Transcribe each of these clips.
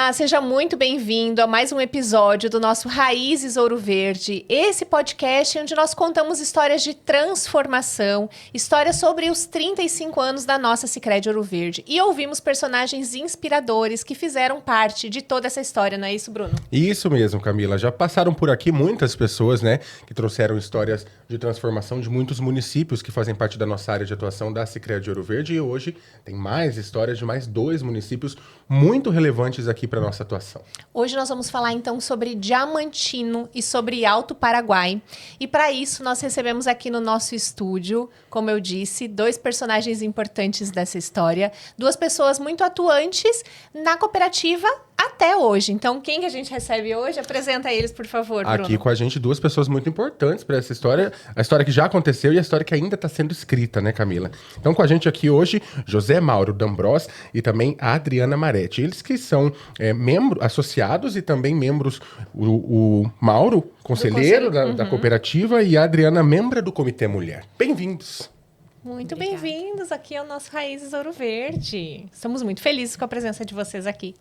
Olá, seja muito bem-vindo a mais um episódio do nosso Raízes Ouro Verde. Esse podcast onde nós contamos histórias de transformação, histórias sobre os 35 anos da nossa Sicredi Ouro Verde. E ouvimos personagens inspiradores que fizeram parte de toda essa história, não é isso, Bruno? Isso mesmo, Camila. Já passaram por aqui muitas pessoas, né, que trouxeram histórias de transformação de muitos municípios que fazem parte da nossa área de atuação da Sicredi Ouro Verde. E hoje tem mais histórias de mais 2 municípios muito relevantes aqui para nossa atuação. Hoje nós vamos falar então sobre Diamantino e sobre Alto Paraguai. E para isso nós recebemos aqui no nosso estúdio, como eu disse, 2 personagens importantes dessa história, 2 pessoas muito atuantes na cooperativa até hoje. Então, quem que a gente recebe hoje? Apresenta eles, por favor, Bruno. Aqui com a gente 2 pessoas muito importantes para essa história, a história que já aconteceu e a história que ainda está sendo escrita, né, Camila? Então, com a gente aqui hoje, José Mauro D'Ambros e também a Adriana Maretti. Eles que são membros associados e também membros, o Mauro, conselheiro da cooperativa, e a Adriana, membro do Comitê Mulher. Bem-vindos! Muito bem-vindos aqui ao nosso Raízes Ouro Verde. Estamos muito felizes com a presença de vocês aqui.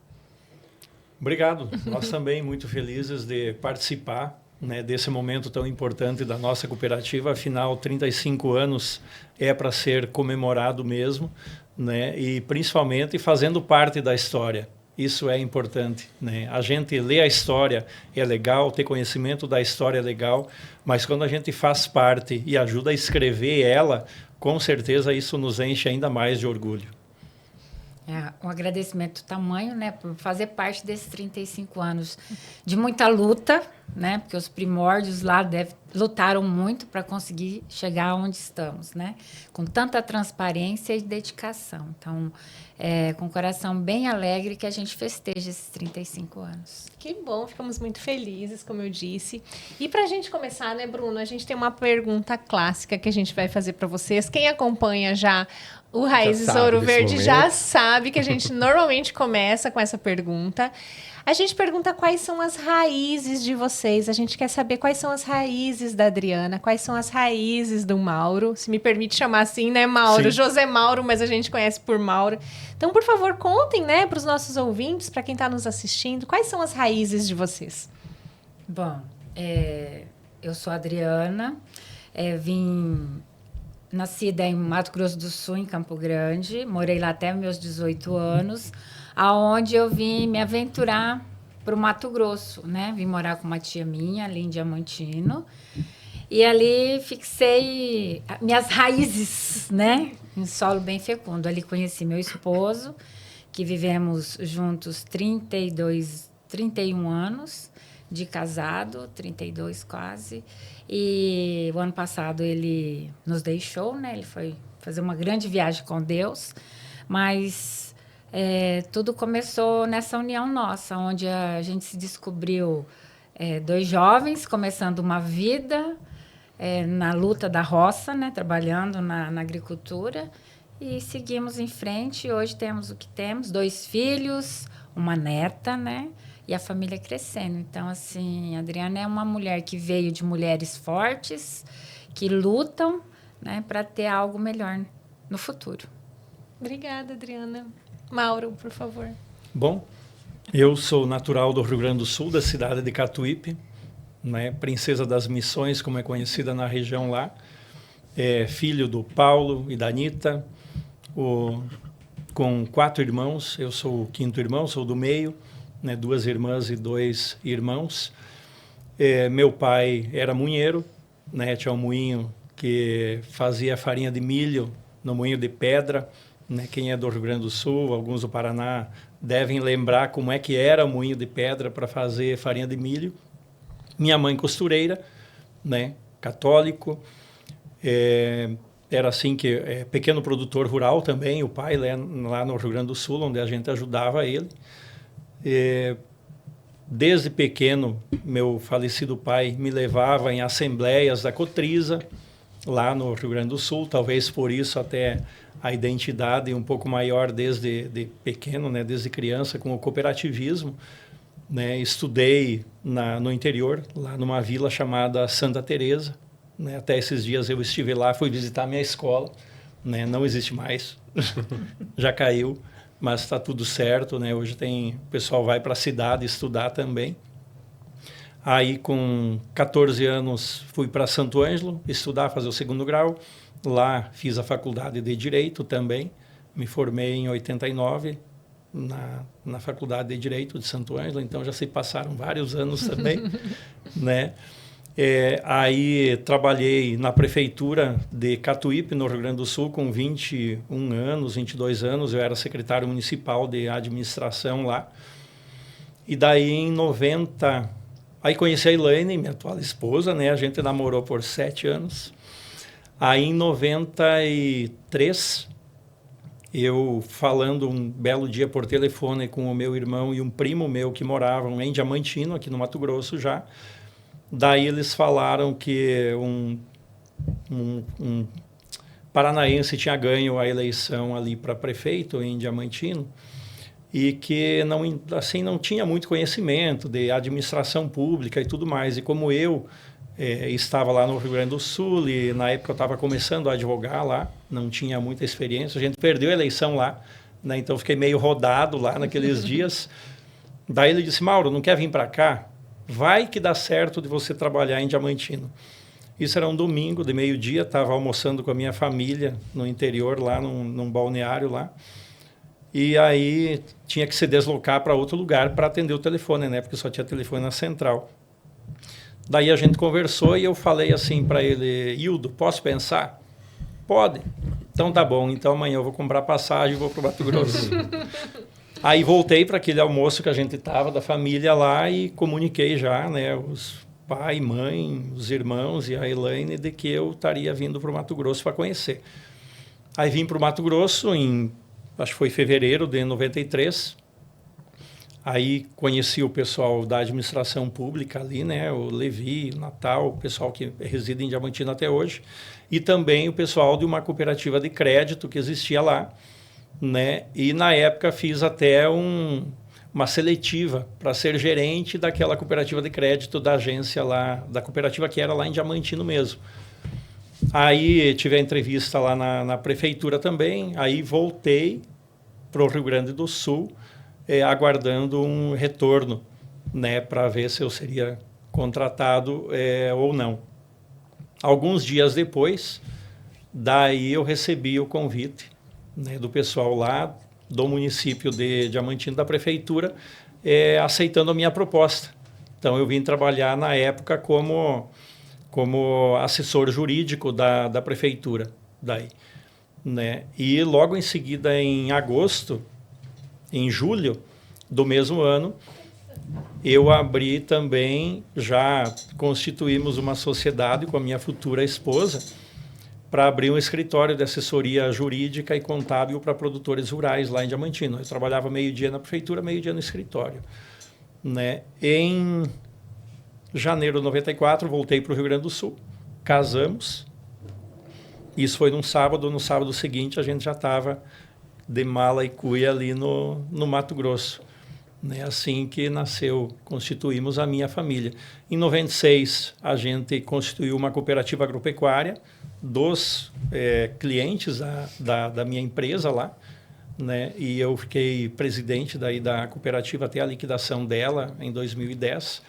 Obrigado. Nós também muito felizes de participar, né, desse momento tão importante da nossa cooperativa. Afinal, 35 anos é para ser comemorado mesmo, né, e principalmente fazendo parte da história. Isso é importante, né? A gente lê a história é legal, ter conhecimento da história é legal, mas quando a gente faz parte e ajuda a escrever ela, com certeza isso nos enche ainda mais de orgulho. Um agradecimento tamanho, né, por fazer parte desses 35 anos de muita luta, né, porque os primórdios lá lutaram muito para conseguir chegar onde estamos, né, com tanta transparência e dedicação. Então, com o coração bem alegre que a gente festeja esses 35 anos. Que bom, ficamos muito felizes, como eu disse. E para a gente começar, né, Bruno, a gente tem uma pergunta clássica que a gente vai fazer para vocês. Quem acompanha já o Raízes Ouro Verde já sabe que a gente normalmente começa com essa pergunta. A gente pergunta quais são as raízes de vocês. A gente quer saber quais são as raízes da Adriana, quais são as raízes do Mauro. Se me permite chamar assim, né, Mauro? Sim. José Mauro, mas a gente conhece por Mauro. Então, por favor, contem, né, para os nossos ouvintes, para quem está nos assistindo, quais são as raízes de vocês? Bom, eu sou a Adriana, nascida em Mato Grosso do Sul, em Campo Grande. Morei lá até meus 18 anos, aonde eu vim me aventurar para o Mato Grosso, né? Vim morar com uma tia minha, ali em Diamantino. E ali fixei minhas raízes, né? Em solo bem fecundo. Ali conheci meu esposo, que vivemos juntos 31 anos de casado, 32 quase. E o ano passado ele nos deixou, né? Ele foi fazer uma grande viagem com Deus, mas tudo começou nessa união nossa, onde a gente se descobriu 2 jovens começando uma vida na luta da roça, né? Trabalhando na agricultura, e seguimos em frente. Hoje temos o que temos, 2 filhos, uma neta, né? E a família crescendo. Então, assim, a Adriana é uma mulher que veio de mulheres fortes, que lutam, né, para ter algo melhor no futuro. Obrigada, Adriana. Mauro, por favor. Bom, eu sou natural do Rio Grande do Sul, da cidade de Catuípe, né, Princesa das Missões, como é conhecida na região lá. Filho do Paulo e da Anitta, com 4 irmãos. Eu sou o 5º irmão, sou do meio. Né, 2 irmãs e 2 irmãos. Meu pai era moinheiro, né, tinha um moinho que fazia farinha de milho no moinho de pedra. Né, quem é do Rio Grande do Sul, alguns do Paraná, devem lembrar como é que era o moinho de pedra para fazer farinha de milho. Minha mãe costureira, né, católico. Era assim que pequeno produtor rural também, o pai lá no Rio Grande do Sul, onde a gente ajudava ele. Desde pequeno, meu falecido pai me levava em assembleias da Cotrisa, lá no Rio Grande do Sul, talvez por isso até a identidade um pouco maior desde pequeno, né, desde criança, com o cooperativismo. Né, estudei no interior, lá numa vila chamada Santa Teresa. Né, até esses dias eu estive lá, fui visitar minha escola. Né, não existe mais, já caiu. mas está tudo certo, né? Hoje o pessoal vai para a cidade estudar também. Aí, com 14 anos, fui para Santo Ângelo estudar, fazer o 2º grau. Lá fiz a faculdade de Direito também. Me formei em 89 na Faculdade de Direito de Santo Ângelo, então já se passaram vários anos também, né? Aí trabalhei na Prefeitura de Catuípe, no Rio Grande do Sul, com 21 anos, 22 anos. Eu era secretário municipal de administração lá. E daí, em 90... Aí conheci a Elaine, minha atual esposa, né? A gente namorou por 7 anos. Aí, em 93, eu falando um belo dia por telefone com o meu irmão e um primo meu que moravam em Diamantino, aqui no Mato Grosso já. Daí eles falaram que um paranaense tinha ganho a eleição ali para prefeito em Diamantino e que não tinha muito conhecimento de administração pública e tudo mais. E como eu estava lá no Rio Grande do Sul e na época eu estava começando a advogar lá, não tinha muita experiência, a gente perdeu a eleição lá, né? Então fiquei meio rodado lá naqueles dias. Daí ele disse: Mauro, não quer vir para cá? Vai que dá certo de você trabalhar em Diamantino. Isso era um domingo de meio-dia, estava almoçando com a minha família no interior, lá num balneário lá. E aí tinha que se deslocar para outro lugar para atender o telefone, né? Porque só tinha telefone na central. Daí a gente conversou e eu falei assim para ele: Hildo, posso pensar? Pode. Então tá bom, então amanhã eu vou comprar passagem e vou para o Mato Grosso. Aí voltei para aquele almoço que a gente estava da família lá e comuniquei já, né, os pai, mãe, os irmãos e a Elaine de que eu estaria vindo para o Mato Grosso para conhecer. Aí vim para o Mato Grosso acho que foi fevereiro de 93. Aí conheci o pessoal da administração pública ali, né, o Levi, o Natal, o pessoal que reside em Diamantino até hoje, e também o pessoal de uma cooperativa de crédito que existia lá, né? E na época fiz até uma seletiva para ser gerente daquela cooperativa de crédito da agência lá, da cooperativa que era lá em Diamantino mesmo. Aí tive a entrevista lá na prefeitura também, aí voltei para o Rio Grande do Sul, aguardando um retorno, né, para ver se eu seria contratado ou não. Alguns dias depois, daí eu recebi o convite, né, do pessoal lá do município de Diamantino, da prefeitura, aceitando a minha proposta. Então eu vim trabalhar na época como assessor jurídico da prefeitura daí, né? E logo em seguida, em julho do mesmo ano, eu abri também, já constituímos uma sociedade com a minha futura esposa para abrir um escritório de assessoria jurídica e contábil para produtores rurais lá em Diamantino. Eu trabalhava meio-dia na prefeitura, meio-dia no escritório, né? Em janeiro de 94, voltei para o Rio Grande do Sul, casamos. Isso foi num sábado. No sábado seguinte, a gente já estava de mala e cuia ali no Mato Grosso, né? Assim que nasceu, constituímos a minha família. Em 96, a gente constituiu uma cooperativa agropecuária dos clientes da minha empresa lá, né? E eu fiquei presidente daí da cooperativa até a liquidação dela em 2010.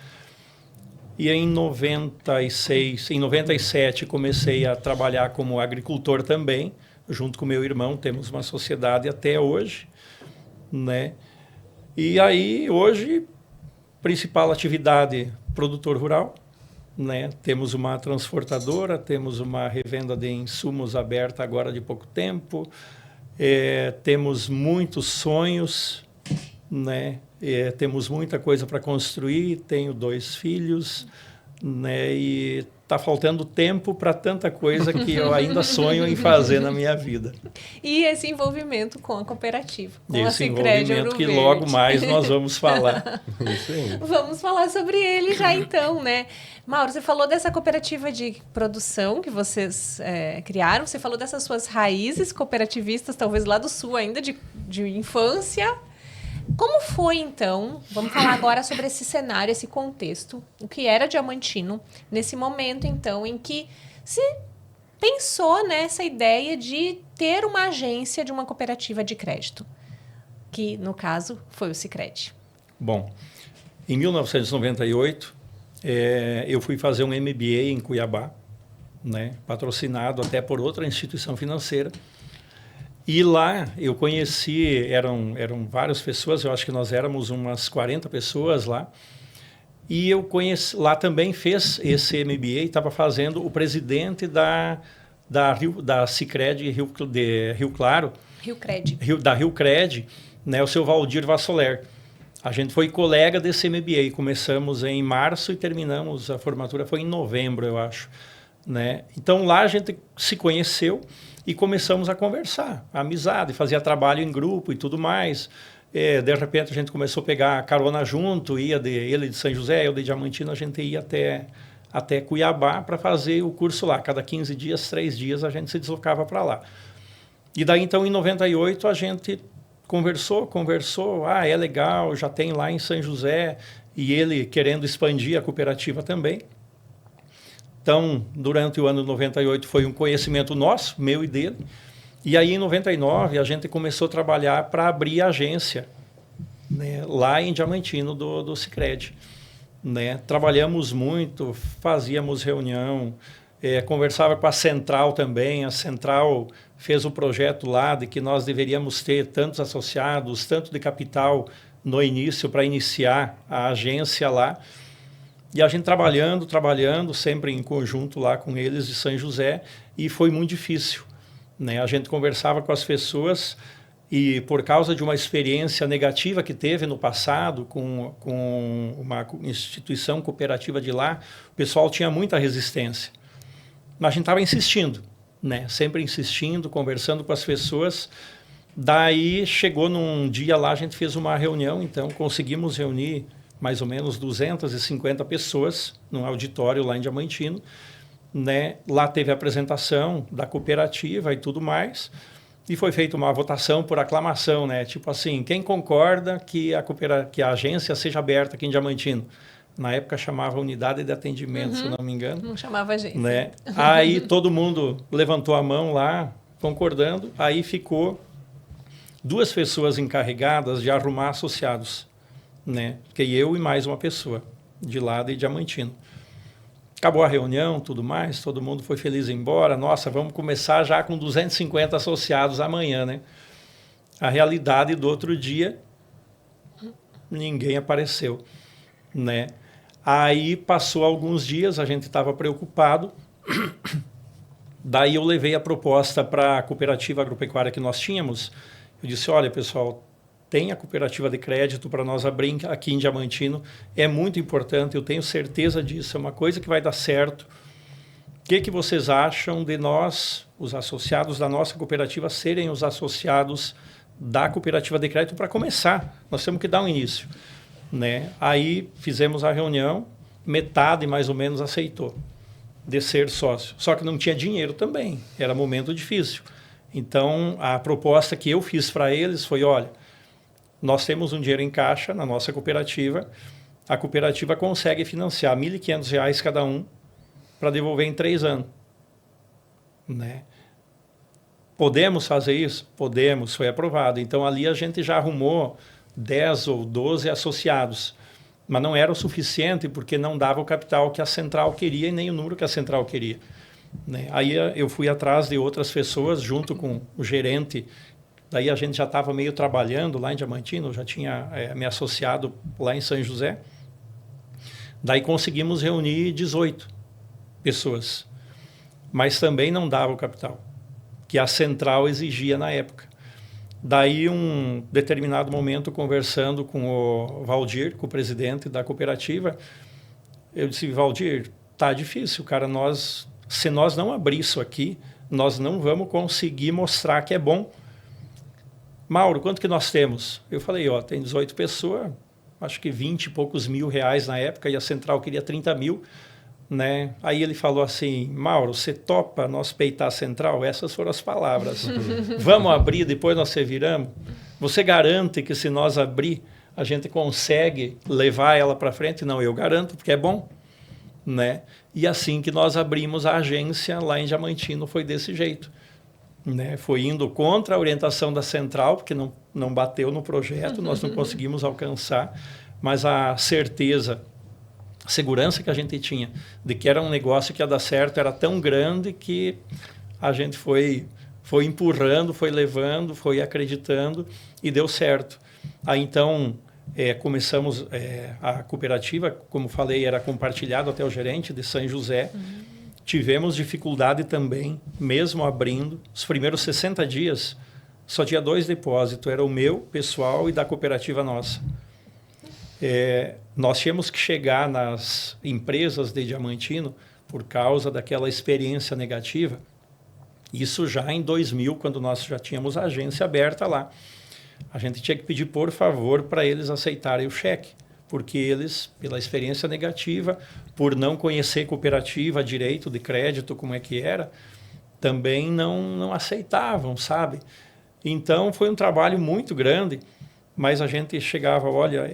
E em 97 comecei a trabalhar como agricultor também, junto com meu irmão. Temos uma sociedade até hoje, né? E aí hoje, principal atividade, produtor rural, né? Temos uma transportadora, temos uma revenda de insumos aberta agora de pouco tempo, temos muitos sonhos, né? Temos muita coisa para construir, tenho 2 filhos, né? E está faltando tempo para tanta coisa que eu ainda sonho em fazer na minha vida. E esse envolvimento com a cooperativa, com esse envolvimento que logo mais nós vamos falar. Isso aí. Vamos falar sobre ele já então, né? Mauro, você falou dessa cooperativa de produção que vocês criaram, você falou dessas suas raízes cooperativistas, talvez lá do sul ainda, de infância. Como foi, então, vamos falar agora sobre esse cenário, esse contexto, o que era Diamantino, nesse momento, então, em que se pensou nessa ideia de ter uma agência de uma cooperativa de crédito. que no caso foi o Sicredi? Bom, em 1998, eu fui fazer um MBA em Cuiabá, né, patrocinado até por outra instituição financeira. E lá eu conheci, eram várias pessoas, eu acho que nós éramos umas 40 pessoas lá. E eu conheci, lá também fez esse MBA, estava fazendo o presidente da Sicredi de Rio Claro. Da Rio Cred, né, o seu Valdir Vassoler. A gente foi colega desse MBA, começamos em março e terminamos, a formatura foi em novembro, eu acho. Né? Então lá a gente se conheceu e começamos a conversar, a amizade, fazia trabalho em grupo e tudo mais. De repente a gente começou a pegar carona junto, ele de São José, eu de Diamantino, a gente ia até Cuiabá para fazer o curso lá. Cada 15 dias, 3 dias, a gente se deslocava para lá. E daí, então, em 98, a gente conversou, é legal, já tem lá em São José, e ele querendo expandir a cooperativa também. Então, durante o ano de 98, foi um conhecimento nosso, meu e dele. E aí, em 99, a gente começou a trabalhar para abrir a agência, né, lá em Diamantino, do Sicredi. Né? Trabalhamos muito, fazíamos reunião, conversava com a Central também. A Central fez o projeto lá de que nós deveríamos ter tantos associados, tanto de capital no início, para iniciar a agência lá. E a gente trabalhando, sempre em conjunto lá com eles de São José, e foi muito difícil. Né? A gente conversava com as pessoas e, por causa de uma experiência negativa que teve no passado com uma instituição cooperativa de lá, o pessoal tinha muita resistência. Mas a gente estava insistindo, né? Sempre insistindo, conversando com as pessoas. Daí, chegou num dia lá, a gente fez uma reunião, então conseguimos reunir mais ou menos 250 pessoas num auditório lá em Diamantino. Né? Lá teve a apresentação da cooperativa e tudo mais, e foi feita uma votação por aclamação, né? Tipo assim, quem concorda que a agência seja aberta aqui em Diamantino? Na época chamava Unidade de Atendimento, se eu não me engano. Não chamava agência. Né? Aí todo mundo levantou a mão lá, concordando, aí ficou 2 pessoas encarregadas de arrumar associados, né? Que eu e mais uma pessoa, de lá de Diamantino. Acabou a reunião, tudo mais, todo mundo foi feliz em ir embora. Nossa, vamos começar já com 250 associados amanhã, né? A realidade do outro dia, ninguém apareceu, né? Aí passou alguns dias, a gente estava preocupado. Daí eu levei a proposta para a cooperativa agropecuária que nós tínhamos. Eu disse, olha, pessoal, tem a cooperativa de crédito para nós abrir aqui em Diamantino. É muito importante, eu tenho certeza disso. É uma coisa que vai dar certo. O que vocês acham de nós, os associados da nossa cooperativa, serem os associados da cooperativa de crédito para começar? Nós temos que dar um início. Né? Aí fizemos a reunião, metade mais ou menos aceitou de ser sócio. Só que não tinha dinheiro também, era momento difícil. Então, a proposta que eu fiz para eles foi, olha, nós temos um dinheiro em caixa na nossa cooperativa, a cooperativa consegue financiar R$ 1.500 cada um para devolver em 3 anos. Né? Podemos fazer isso? Podemos, foi aprovado. Então, ali a gente já arrumou 10 ou 12 associados, mas não era o suficiente porque não dava o capital que a Central queria e nem o número que a Central queria. Né? Aí eu fui atrás de outras pessoas, junto com o gerente. Daí a gente já estava meio trabalhando lá em Diamantino, já tinha me associado lá em São José. Daí conseguimos reunir 18 pessoas, mas também não dava o capital que a Central exigia na época. Daí, um determinado momento, conversando com o Valdir, com o presidente da cooperativa, eu disse, Valdir, tá difícil, cara, se nós não abrir isso aqui, nós não vamos conseguir mostrar que é bom. Mauro, quanto que nós temos? Eu falei, tem 18 pessoas, acho que 20 e poucos mil reais na época, e a Central queria 30 mil. Né? Aí ele falou assim, Mauro, você topa nós peitar a Central? Essas foram as palavras. Vamos abrir, depois nós se viramos? Você garante que se nós abrir, a gente consegue levar ela para frente? Não, eu garanto, porque é bom. Né? E assim que nós abrimos a agência lá em Diamantino, foi desse jeito. né? Foi indo contra a orientação da central, porque não bateu no projeto, nós não conseguimos alcançar, mas a certeza, a segurança que a gente tinha de que era um negócio que ia dar certo era tão grande que a gente foi empurrando, foi levando, foi acreditando e deu certo. Aí então começamos a cooperativa, como falei, era compartilhado até o gerente de São José. Tivemos dificuldade também, mesmo abrindo. Os primeiros 60 dias, só tinha 2 depósitos. Era o meu, pessoal, e da cooperativa nossa. Nós tínhamos que chegar nas empresas de Diamantino por causa daquela experiência negativa. Isso já em 2000, quando nós já tínhamos a agência aberta lá. A gente tinha que pedir, por favor, para eles aceitarem o cheque. Porque eles, pela experiência negativa, por não conhecer cooperativa, direito de crédito, como é que era, também não aceitavam, sabe? Então, foi um trabalho muito grande, mas a gente chegava, olha,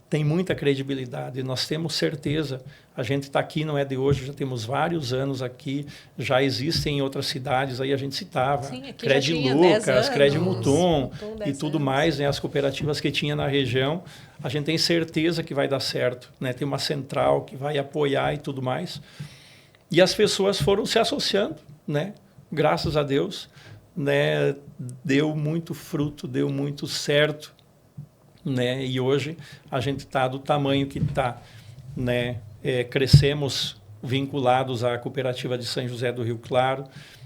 tem muita credibilidade, nós temos certeza, a gente está aqui, não é de hoje, já temos vários anos aqui, já existem em outras cidades, aí a gente citava, Cred Lucas, Cred Mutum e tudo mais, né, as cooperativas que tinha na região, a gente tem certeza que vai dar certo, né, tem uma central que vai apoiar e tudo mais, e as pessoas foram se associando, né, graças a Deus, né, deu muito fruto, deu muito certo, né? E hoje a gente está do tamanho que está, né? Crescemos vinculados à cooperativa de São José do Rio Claro,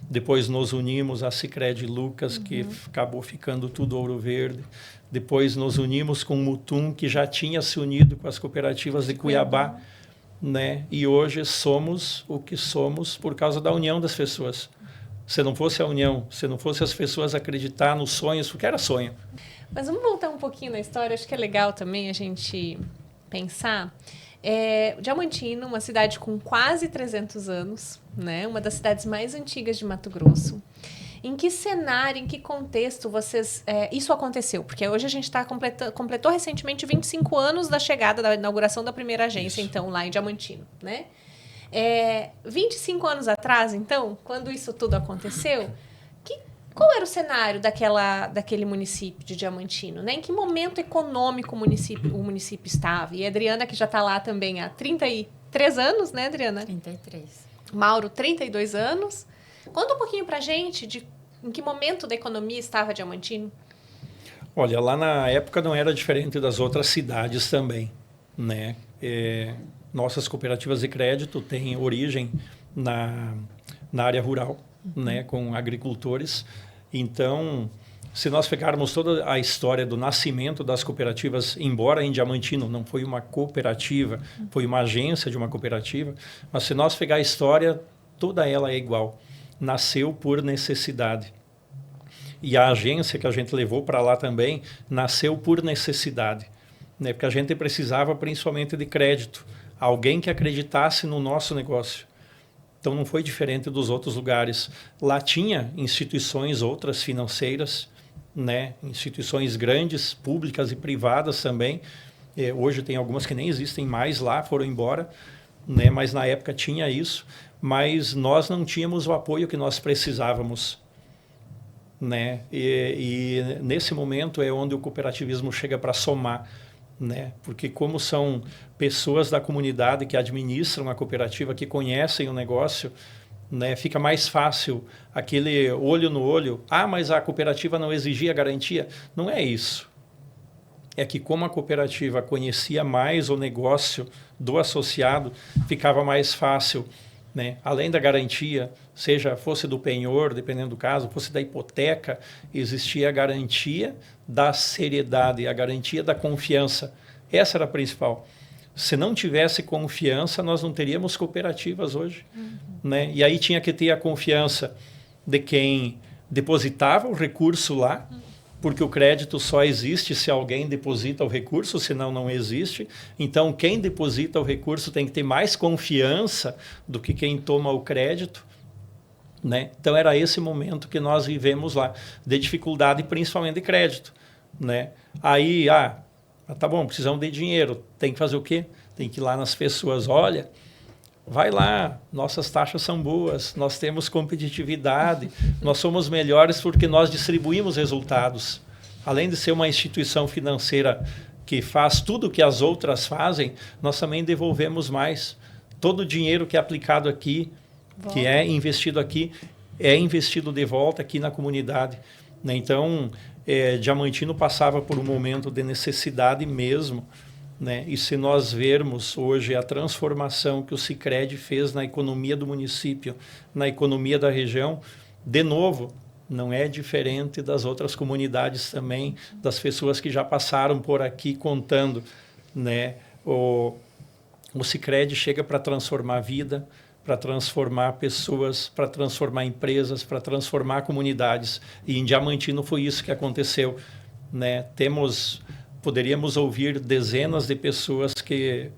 depois nos unimos à Sicredi Lucas, que acabou ficando tudo Ouro Verde, depois nos unimos com o Mutum, que já tinha se unido com as cooperativas de Cuiabá, né? E hoje somos o que somos por causa da união das pessoas. Se não fosse a união, se não fosse as pessoas acreditar nos sonhos, porque era sonho. Mas vamos voltar um pouquinho na história, acho que é legal também a gente pensar. Diamantino, uma cidade com quase 300 anos, né? Uma das cidades mais antigas de Mato Grosso. Em que cenário, em que contexto isso aconteceu? Porque hoje a gente completou recentemente 25 anos da chegada, da inauguração da primeira agência, então, lá em Diamantino, né? 25 anos atrás, então, quando isso tudo aconteceu, qual era o cenário daquele município de Diamantino? Né? Em que momento econômico o município estava? E a Adriana, que já está lá também há 33 anos, né, Adriana? 33. Mauro, 32 anos. Conta um pouquinho para a gente em que momento da economia estava Diamantino. Olha, lá na época não era diferente das outras cidades também, né? Nossas cooperativas de crédito têm origem na área rural, né, com agricultores. Então, se nós pegarmos toda a história do nascimento das cooperativas, embora em Diamantino não foi uma cooperativa, foi uma agência de uma cooperativa, mas se nós pegar a história, toda ela é igual. Nasceu por necessidade. E a agência que a gente levou para lá também nasceu por necessidade, né, porque a gente precisava principalmente de crédito, alguém que acreditasse no nosso negócio. Então, não foi diferente dos outros lugares. Lá tinha instituições outras financeiras, né? Instituições grandes, públicas e privadas também. Hoje tem algumas que nem existem mais lá, foram embora, né? Mas na época tinha isso. Mas nós não tínhamos o apoio que nós precisávamos, né? E nesse momento é onde o cooperativismo chega para somar, né? Porque como são pessoas da comunidade que administram a cooperativa, que conhecem o negócio, né, fica mais fácil aquele olho no olho. Mas a cooperativa não exigia garantia. Não é isso. É que como a cooperativa conhecia mais o negócio do associado, ficava mais fácil, né? Além da garantia, fosse do penhor, dependendo do caso, fosse da hipoteca, existia a garantia da seriedade, a garantia da confiança. Essa era a principal. Se não tivesse confiança, nós não teríamos cooperativas hoje, né? E aí tinha que ter a confiança de quem depositava o recurso lá, porque o crédito só existe se alguém deposita o recurso, senão não existe. Então, quem deposita o recurso tem que ter mais confiança do que quem toma o crédito, né? Então, era esse momento que nós vivemos lá, de dificuldade, principalmente de crédito, né? Aí, tá bom, precisamos de dinheiro. Tem que fazer o quê? Tem que ir lá nas pessoas, olha, vai lá, nossas taxas são boas, nós temos competitividade, nós somos melhores porque nós distribuímos resultados. Além de ser uma instituição financeira que faz tudo o que as outras fazem, nós também devolvemos mais. Todo o dinheiro que é aplicado aqui, que é investido aqui, é investido de volta aqui na comunidade. Né? Então, Diamantino passava por um momento de necessidade mesmo. Né? E se nós vermos hoje a transformação que o Sicredi fez na economia do município, na economia da região, de novo, não é diferente das outras comunidades também, das pessoas que já passaram por aqui contando. Né? O Sicredi chega para transformar a vida, para transformar pessoas, para transformar empresas, para transformar comunidades. E em Diamantino foi isso que aconteceu. Né? Poderíamos ouvir dezenas de pessoas que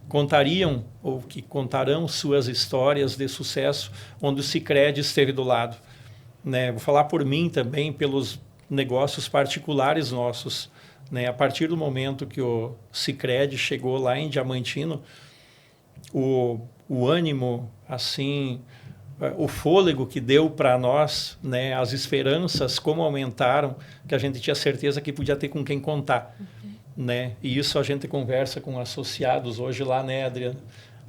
contariam ou que contarão suas histórias de sucesso onde o Sicredi esteve do lado. Né? Vou falar por mim também, pelos negócios particulares nossos. Né? A partir do momento que o Sicredi chegou lá em Diamantino, o ânimo, assim, o fôlego que deu para nós, né, as esperanças, como aumentaram, que a gente tinha certeza que podia ter com quem contar. Né? E isso a gente conversa com associados hoje lá, né, Adriana?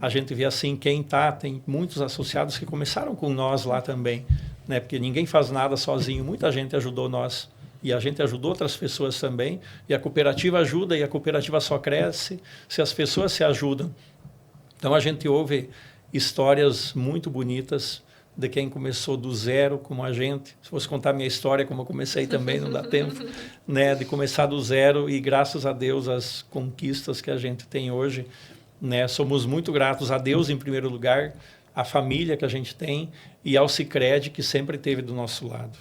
A gente vê assim, tem muitos associados que começaram com nós lá também, né? Porque ninguém faz nada sozinho, muita gente ajudou nós. E a gente ajudou outras pessoas também, e a cooperativa ajuda, e a cooperativa só cresce se as pessoas se ajudam. Então, a gente ouve histórias muito bonitas de quem começou do zero, como a gente. Se fosse contar minha história, como eu comecei também, não dá tempo, né? De começar do zero e, graças a Deus, as conquistas que a gente tem hoje, né? Somos muito gratos a Deus, em primeiro lugar, à família que a gente tem e ao Sicredi, que sempre esteve do nosso lado.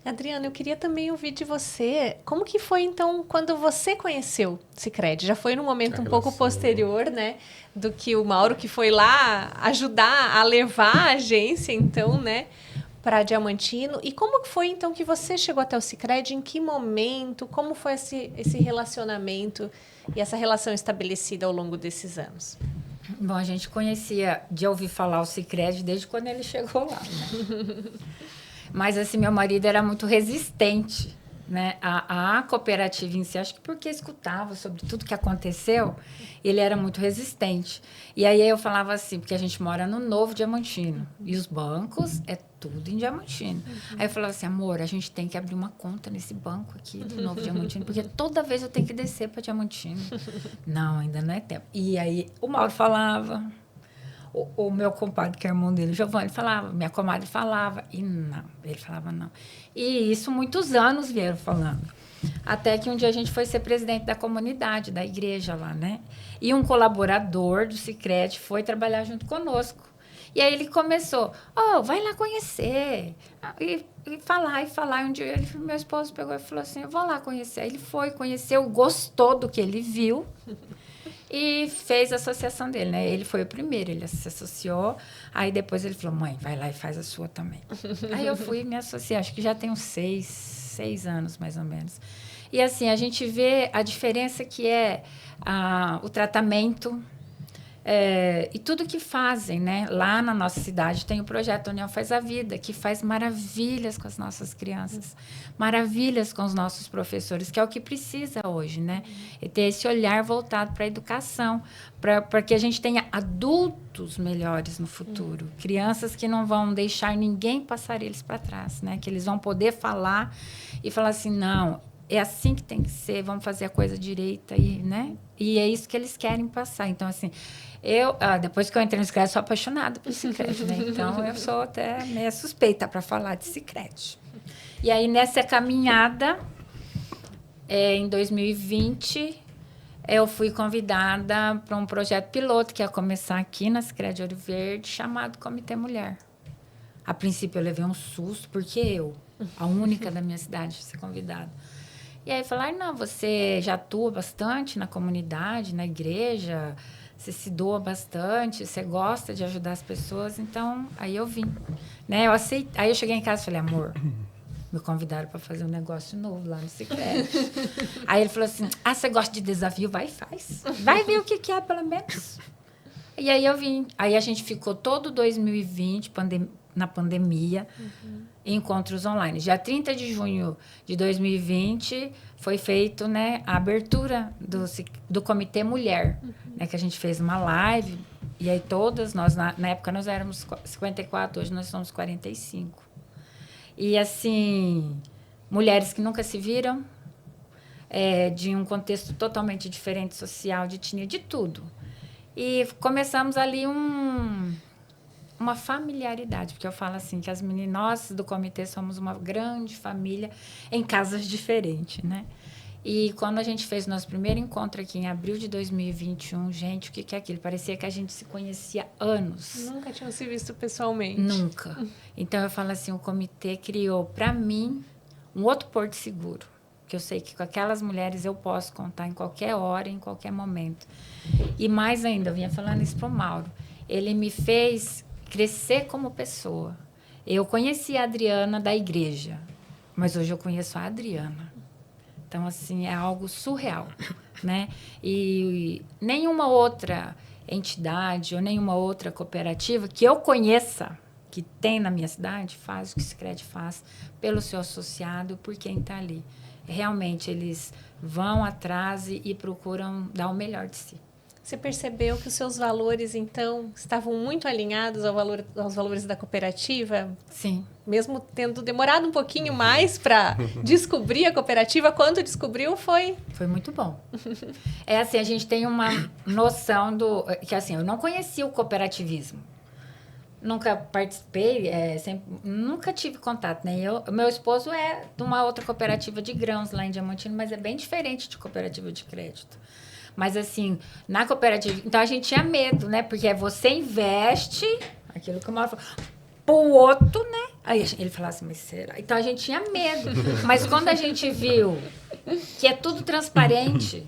Adriana, eu queria também ouvir de você, como que foi, então, quando você conheceu o Sicredi? Já foi num momento um pouco posterior, né, do que o Mauro, que foi lá ajudar a levar a agência, então, né, para Diamantino. E como que foi, então, que você chegou até o Sicredi? Em que momento? Como foi esse relacionamento e essa relação estabelecida ao longo desses anos? Bom, a gente conhecia de ouvir falar o Sicredi desde quando ele chegou lá, né? Mas, assim, meu marido era muito resistente, né? A cooperativa em si, acho que porque escutava sobre tudo que aconteceu, ele era muito resistente. E aí eu falava assim, porque a gente mora no Novo Diamantino, e os bancos é tudo em Diamantino. Aí eu falava assim, amor, a gente tem que abrir uma conta nesse banco aqui do Novo Diamantino, porque toda vez eu tenho que descer para Diamantino. Não, ainda não é tempo. E aí o Mauro falava... O meu compadre, que é irmão dele, o Giovanni, falava, minha comadre falava, e não, ele falava não. E isso muitos anos vieram falando. Até que um dia a gente foi ser presidente da comunidade, da igreja lá, né? E um colaborador do Sicredi foi trabalhar junto conosco. E aí ele começou, vai lá conhecer. E falar. E um dia meu esposo pegou e falou assim, eu vou lá conhecer. Aí ele foi, conheceu, gostou do que ele viu. E fez a associação dele, né? Ele foi o primeiro, ele se associou. Aí depois ele falou, mãe, vai lá e faz a sua também. Aí eu fui e me associei, acho que já tem uns 6 anos, mais ou menos. E assim, a gente vê a diferença que é o tratamento e tudo que fazem, né? Lá na nossa cidade tem o projeto União Faz a Vida, que faz maravilhas com as nossas crianças, maravilhas com os nossos professores, que é o que precisa hoje, né? E ter esse olhar voltado para a educação, para que a gente tenha adultos melhores no futuro, crianças que não vão deixar ninguém passar eles para trás, né? Que eles vão poder falar e falar assim, não, é assim que tem que ser, vamos fazer a coisa direita, né? E é isso que eles querem passar. Então, assim, depois que eu entrei no Sicredi, sou apaixonada por Sicredi, né? Então, eu sou até meio suspeita para falar de Sicredi. E aí, nessa caminhada, em 2020, eu fui convidada para um projeto piloto que ia começar aqui na Sicredi Ouro Verde, chamado Comitê Mulher. A princípio, eu levei um susto, porque eu, a única da minha cidade, ser convidada. E aí falaram, não, você já atua bastante na comunidade, na igreja, você se doa bastante, você gosta de ajudar as pessoas, então aí eu vim. Né? Eu aceitei. Aí eu cheguei em casa e falei, amor, me convidaram para fazer um negócio novo lá no Sicredi. Aí ele falou assim, você gosta de desafio? Vai e faz. Vai ver o que é, pelo menos. E aí eu vim. Aí a gente ficou todo 2020 na pandemia, encontros online. Já 30 de junho de 2020 foi feito, né, a abertura do Comitê Mulher, né, que a gente fez uma live. E aí todas nós, na época nós éramos 54, hoje nós somos 45. E assim, mulheres que nunca se viram, de um contexto totalmente diferente, social, de etnia, de tudo. E começamos ali uma familiaridade, porque eu falo assim, que as meninas, nós do comitê somos uma grande família em casas diferentes, né? E quando a gente fez o nosso primeiro encontro aqui em abril de 2021, gente, o que é aquilo? Parecia que a gente se conhecia há anos. Nunca tinham se visto pessoalmente. Nunca. Então, eu falo assim, o comitê criou, para mim, um outro porto seguro. Que eu sei que com aquelas mulheres eu posso contar em qualquer hora, em qualquer momento. E mais ainda, eu vinha falando isso para o Mauro, ele me fez crescer como pessoa. Eu conheci a Adriana da igreja, mas hoje eu conheço a Adriana. Então, assim, é algo surreal, né? E nenhuma outra entidade ou nenhuma outra cooperativa que eu conheça, que tem na minha cidade, faz o que o Sicredi faz pelo seu associado, por quem está ali. Realmente, eles vão atrás e procuram dar o melhor de si. Você percebeu que os seus valores, então, estavam muito alinhados aos valores da cooperativa? Sim. Mesmo tendo demorado um pouquinho mais para descobrir a cooperativa, quando descobriu, foi muito bom. É assim, a gente tem uma noção que assim, eu não conhecia o cooperativismo. Nunca participei, nunca tive contato, nem eu. Meu esposo é de uma outra cooperativa de grãos lá em Diamantino, mas é bem diferente de cooperativa de crédito. Mas, assim, na cooperativa... Então, a gente tinha medo, né? Porque você investe, aquilo que o Mauro falou, pro outro, né? Aí ele falava assim, mas será? Então, a gente tinha medo. Mas quando a gente viu que é tudo transparente,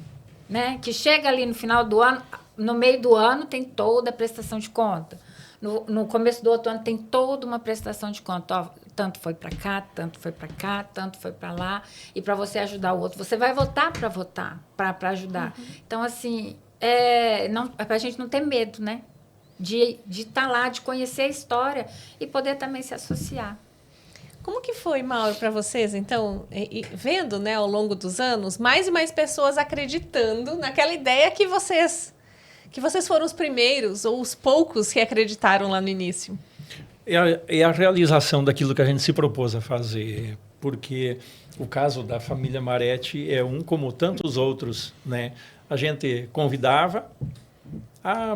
né? Que chega ali no final do ano, no meio do ano tem toda a prestação de conta. No começo do outro ano tem toda uma prestação de conta. Ó, tanto foi para cá, tanto foi para cá, tanto foi para lá. E para você ajudar o outro, você vai votar, para ajudar. Então, assim, para a gente não ter medo, né? De estar lá, de conhecer a história e poder também se associar. Como que foi, Mauro, para vocês, então, vendo, né, ao longo dos anos, mais e mais pessoas acreditando naquela ideia que vocês foram os primeiros ou os poucos que acreditaram lá no início? É a realização daquilo que a gente se propôs a fazer, porque o caso da família Maretti é como tantos outros, né? A gente convidava,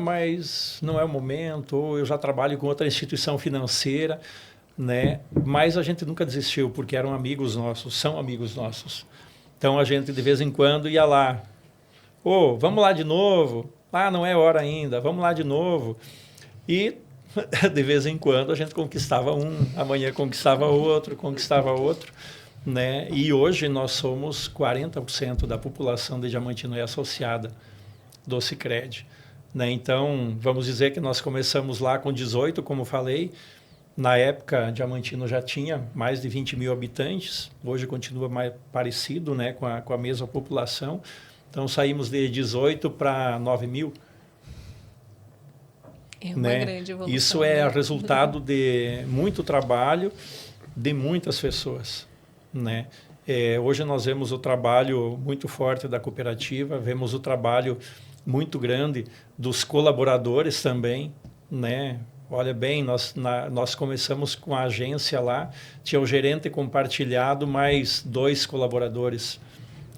mas não é o momento, ou eu já trabalho com outra instituição financeira, né? Mas a gente nunca desistiu, porque eram amigos nossos, são amigos nossos. Então a gente de vez em quando ia lá, vamos lá de novo. Não é hora ainda, vamos lá de novo. E, de vez em quando, a gente conquistava amanhã conquistava outro, né? E hoje nós somos 40% da população de Diamantino é associada do Sicredi, né? Então, vamos dizer que nós começamos lá com 18, como falei. Na época, Diamantino já tinha mais de 20 mil habitantes. Hoje continua mais parecido, né, com a mesma população. Então, saímos de 18 para 9 mil. É uma grande evolução. Isso é resultado de muito trabalho de muitas pessoas, né? Hoje nós vemos o trabalho muito forte da cooperativa, vemos o trabalho muito grande dos colaboradores também, né? Olha bem, nós começamos com a agência lá, tinha o gerente compartilhado mais 2 colaboradores.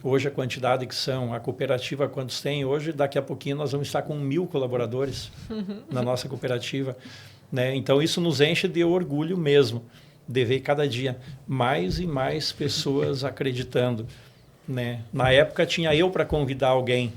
Hoje a quantidade que são, a cooperativa quantos tem, hoje daqui a pouquinho nós vamos estar com 1.000 colaboradores na nossa cooperativa, né? Então isso nos enche de orgulho mesmo, de ver cada dia mais e mais pessoas acreditando, né? Na época tinha eu para convidar alguém,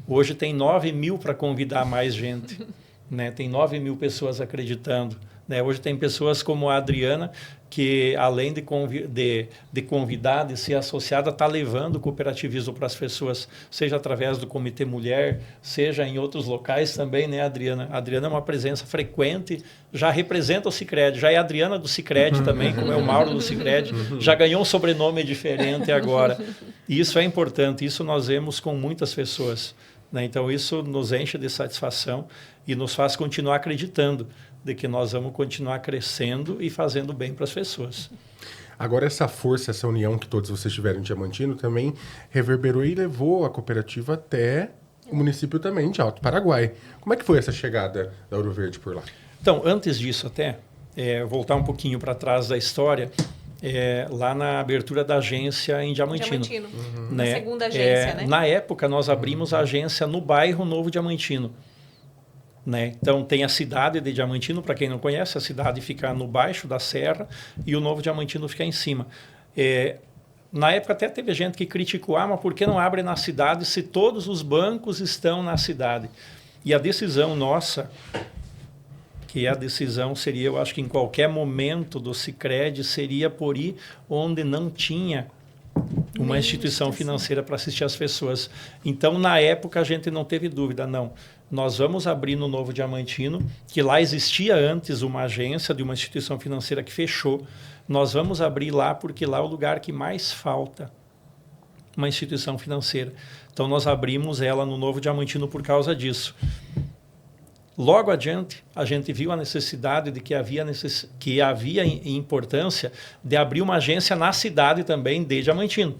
hoje tem 9.000 para convidar mais gente, né? Tem 9.000 pessoas acreditando, né? Hoje tem pessoas como a Adriana, que além de convidar, de ser associada, está levando o cooperativismo para as pessoas, seja através do Comitê Mulher, seja em outros locais também, né, Adriana? A Adriana é uma presença frequente, já representa o Sicredi, já é a Adriana do Sicredi também, como é o Mauro do Sicredi, já ganhou um sobrenome diferente agora. E isso é importante, isso nós vemos com muitas pessoas, né? Então, isso nos enche de satisfação e nos faz continuar acreditando de que nós vamos continuar crescendo e fazendo bem para as pessoas. Agora, essa força, essa união que todos vocês tiveram em Diamantino também reverberou e levou a cooperativa até o município também de Alto Paraguai. Como é que foi essa chegada da Ouro Verde por lá? Então, antes disso até, voltar um pouquinho para trás da história, lá na abertura da agência em Diamantino. Né? A segunda agência, né? Na época, nós abrimos a agência no bairro Novo Diamantino. Né? Então, tem a cidade de Diamantino, para quem não conhece, a cidade fica no baixo da serra e o Novo Diamantino fica em cima. Na época até teve gente que criticou, mas por que não abre na cidade se todos os bancos estão na cidade? E a decisão nossa, que a decisão seria, eu acho que em qualquer momento do Sicredi, seria por ir onde não tinha uma instituição financeira para assistir as pessoas. Então, na época, a gente não teve dúvida, não. Nós vamos abrir no Novo Diamantino, que lá existia antes uma agência de uma instituição financeira que fechou. Nós vamos abrir lá porque lá é o lugar que mais falta uma instituição financeira. Então, nós abrimos ela no Novo Diamantino por causa disso. Logo adiante, a gente viu a necessidade de que havia importância de abrir uma agência na cidade também de Diamantino.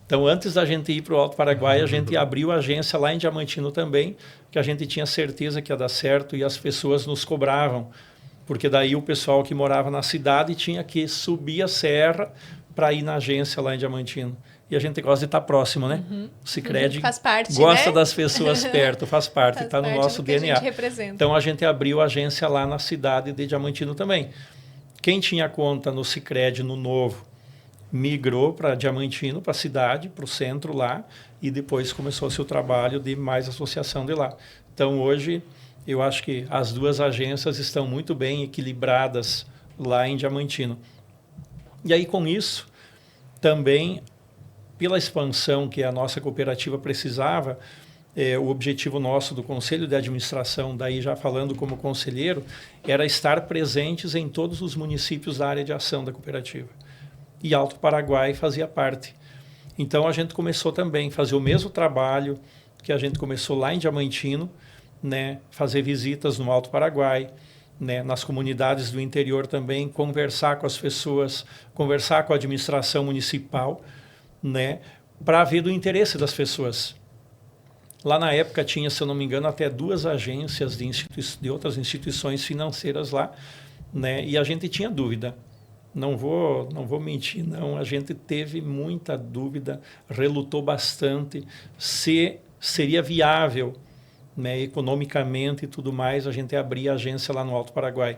Então, antes da gente ir para o Alto Paraguai, a gente abriu a agência lá em Diamantino também, que a gente tinha certeza que ia dar certo e as pessoas nos cobravam, porque daí o pessoal que morava na cidade tinha que subir a serra para ir na agência lá em Diamantino. E a gente gosta de estar próximo, né? O Sicredi faz parte, gosta, né? das pessoas perto, faz parte, está no nosso DNA. Então, a gente abriu a agência lá na cidade de Diamantino também. Quem tinha conta no Sicredi, no Novo, migrou para Diamantino, para a cidade, para o centro lá, e depois começou seu trabalho de mais associação de lá. Então, hoje, eu acho que as duas agências estão muito bem equilibradas lá em Diamantino. E aí, com isso, também, pela expansão que a nossa cooperativa precisava, o objetivo nosso do Conselho de Administração, daí já falando como conselheiro, era estar presentes em todos os municípios da área de ação da cooperativa. E Alto Paraguai fazia parte. Então, a gente começou também a fazer o mesmo trabalho que a gente começou lá em Diamantino, né? Fazer visitas no Alto Paraguai, né? Nas comunidades do interior também, conversar com as pessoas, conversar com a administração municipal, né? Para ver do interesse das pessoas. Lá na época tinha, se eu não me engano, até 2 agências de outras instituições financeiras lá, né? E a gente tinha dúvida. Não vou mentir, não. A gente teve muita dúvida, relutou bastante se seria viável, né, economicamente e tudo mais, a gente abrir a agência lá no Alto Paraguai.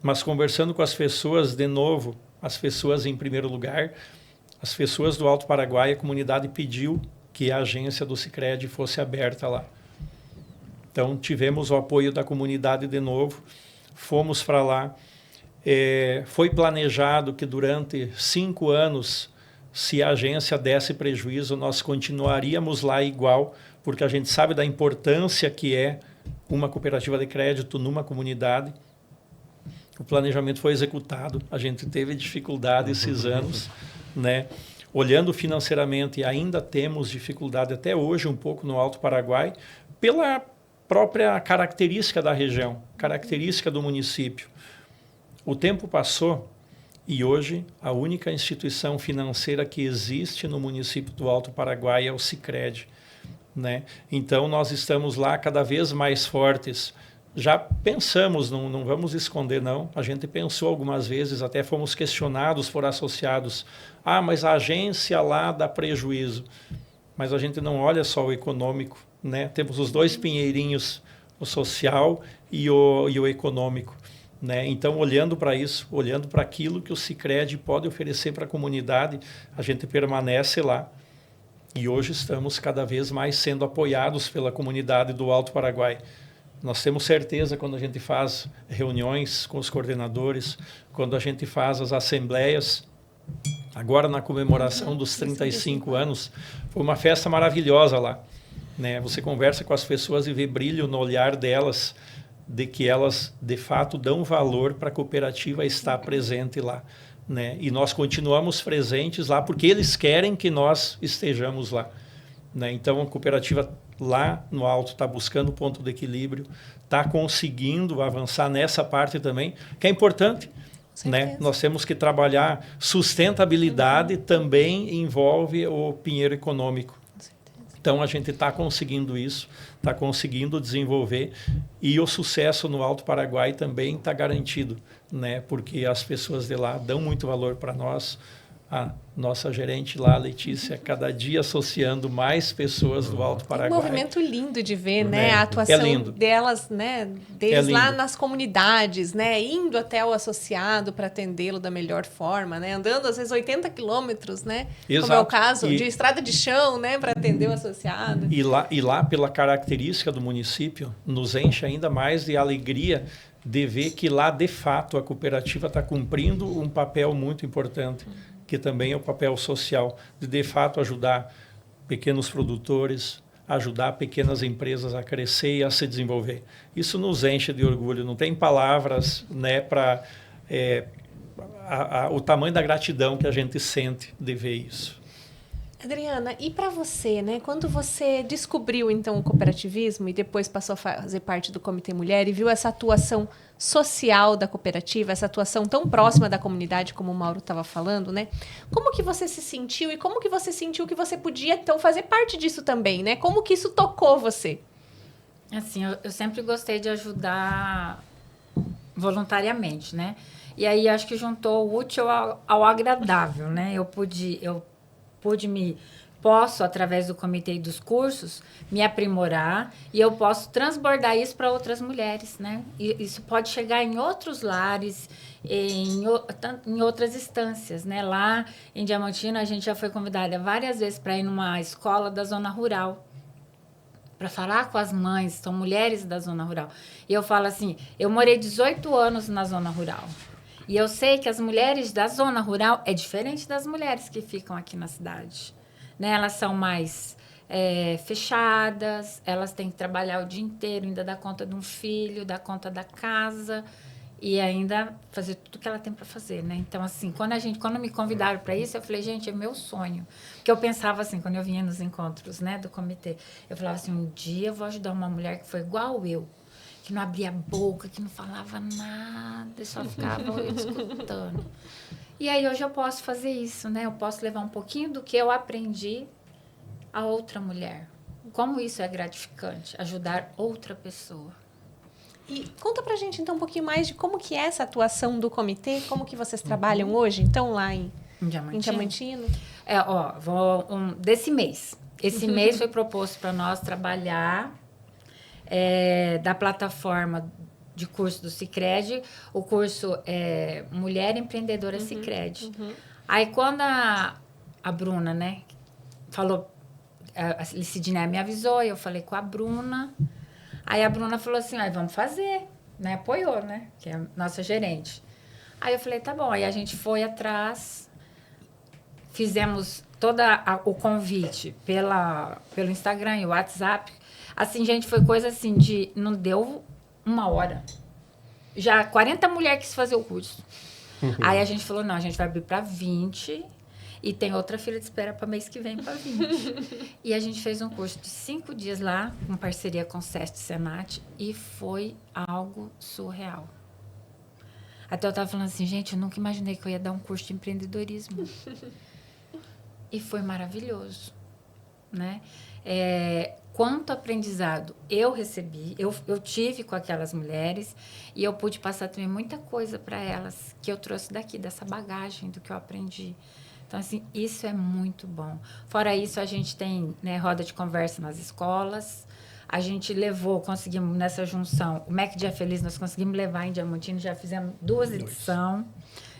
Mas conversando com as pessoas, de novo, as pessoas em primeiro lugar, as pessoas do Alto Paraguai, a comunidade pediu que a agência do Sicredi fosse aberta lá. Então, tivemos o apoio da comunidade de novo, fomos para lá. Foi planejado que durante 5 anos, se a agência desse prejuízo, nós continuaríamos lá igual, porque a gente sabe da importância que é uma cooperativa de crédito numa comunidade. O planejamento foi executado, a gente teve dificuldade esses anos, né? Olhando financeiramente, ainda temos dificuldade até hoje um pouco no Alto Paraguai, pela própria característica da região, característica do município. O tempo passou e hoje a única instituição financeira que existe no município do Alto Paraguai é o Sicredi, né? Então, nós estamos lá cada vez mais fortes. Já pensamos, não vamos esconder, não. A gente pensou algumas vezes, até fomos questionados por associados. Mas a agência lá dá prejuízo. Mas a gente não olha só o econômico, né? Temos os 2 pinheirinhos, o social e o econômico. Né? Então, olhando para isso, olhando para aquilo que o Sicredi pode oferecer para a comunidade, a gente permanece lá. E hoje estamos cada vez mais sendo apoiados pela comunidade do Alto Paraguai. Nós temos certeza quando a gente faz reuniões com os coordenadores, quando a gente faz as assembleias, agora na comemoração dos 35 anos, foi uma festa maravilhosa lá. Né? Você conversa com as pessoas e vê brilho no olhar delas, de que elas, de fato, dão valor para a cooperativa estar presente lá. Né? E nós continuamos presentes lá porque eles querem que nós estejamos lá. Né? Então, a cooperativa lá no alto está buscando o ponto de equilíbrio, está conseguindo avançar nessa parte também, que é importante. Né? Nós temos que trabalhar sustentabilidade, também envolve o pinheiro econômico. Então, a gente está conseguindo isso, está conseguindo desenvolver, e o sucesso no Alto Paraguai também está garantido, né? Porque as pessoas de lá dão muito valor para nós. A nossa gerente lá, Letícia, cada dia associando mais pessoas do Alto Paraguai. Um movimento lindo de ver, né? A atuação delas, né? Deles lá nas comunidades, né? Indo até o associado para atendê-lo da melhor forma, né? Andando, às vezes, 80 quilômetros, né? Exato. Como é o caso de estrada de chão, né? Para atender o associado. E lá, pela característica do município, nos enche ainda mais de alegria de ver que lá, de fato, a cooperativa está cumprindo um papel muito importante, que também é o papel social, de fato ajudar pequenos produtores, ajudar pequenas empresas a crescer e a se desenvolver. Isso nos enche de orgulho, não tem palavras, né, para o tamanho da gratidão que a gente sente de ver isso. Adriana, e para você, né? Quando você descobriu, então, o cooperativismo e depois passou a fazer parte do Comitê Mulher e viu essa atuação social da cooperativa, essa atuação tão próxima da comunidade, como o Mauro estava falando, né? Como que você se sentiu e como que você sentiu que você podia, então, fazer parte disso também, né? Como que isso tocou você? Assim, eu sempre gostei de ajudar voluntariamente, né? E aí, acho que juntou o útil ao agradável, né? Posso, através do comitê e dos cursos, me aprimorar e eu posso transbordar isso para outras mulheres, né? E isso pode chegar em outros lares, em outras instâncias, né? Lá em Diamantina, a gente já foi convidada várias vezes para ir numa escola da zona rural, para falar com as mães, são mulheres da zona rural. E eu falo assim, eu morei 18 anos na zona rural. E eu sei que as mulheres da zona rural é diferente das mulheres que ficam aqui na cidade. Né? Elas são mais fechadas, elas têm que trabalhar o dia inteiro, ainda dar conta de um filho, dar conta da casa e ainda fazer tudo que ela tem para fazer, né? Então, assim, quando me convidaram para isso, eu falei, gente, é meu sonho. Porque eu pensava assim, quando eu vinha nos encontros, né, do comitê, eu falava assim, um dia eu vou ajudar uma mulher que foi igual eu, que não abria a boca, que não falava nada, só ficava escutando. E aí hoje eu posso fazer isso, né? Eu posso levar um pouquinho do que eu aprendi a outra mulher. Como isso é gratificante, ajudar outra pessoa. E conta pra gente, então, um pouquinho mais de como que é essa atuação do comitê, como que vocês trabalham hoje, então, lá em Diamantino. Desse mês. Esse mês foi proposto para nós trabalhar da plataforma de curso do Sicredi, o curso Mulher Empreendedora Sicredi. Aí, quando a Bruna, né, falou, a Licidinha me avisou, eu falei com a Bruna, aí a Bruna falou assim, vamos fazer, né, apoiou, né, que é a nossa gerente. Aí eu falei, tá bom, aí a gente foi atrás, fizemos todo o convite pelo Instagram e o WhatsApp. Assim, gente, foi coisa assim de... Não deu uma hora. Já 40 mulheres quis fazer o curso. Aí a gente falou, não, a gente vai abrir para 20 e tem outra fila de espera para mês que vem para 20. E a gente fez um curso de 5 dias lá, com parceria com o SESC e Senat, e foi algo surreal. Até eu estava falando assim, gente, eu nunca imaginei que eu ia dar um curso de empreendedorismo. E foi maravilhoso, né? Quanto aprendizado eu recebi, eu tive com aquelas mulheres e eu pude passar também muita coisa para elas que eu trouxe daqui, dessa bagagem do que eu aprendi. Então, assim, isso é muito bom. Fora isso, a gente tem, né, roda de conversa nas escolas. A gente conseguimos nessa junção, o MEC Dia Feliz, nós conseguimos levar em Diamantino, já fizemos 2 edições.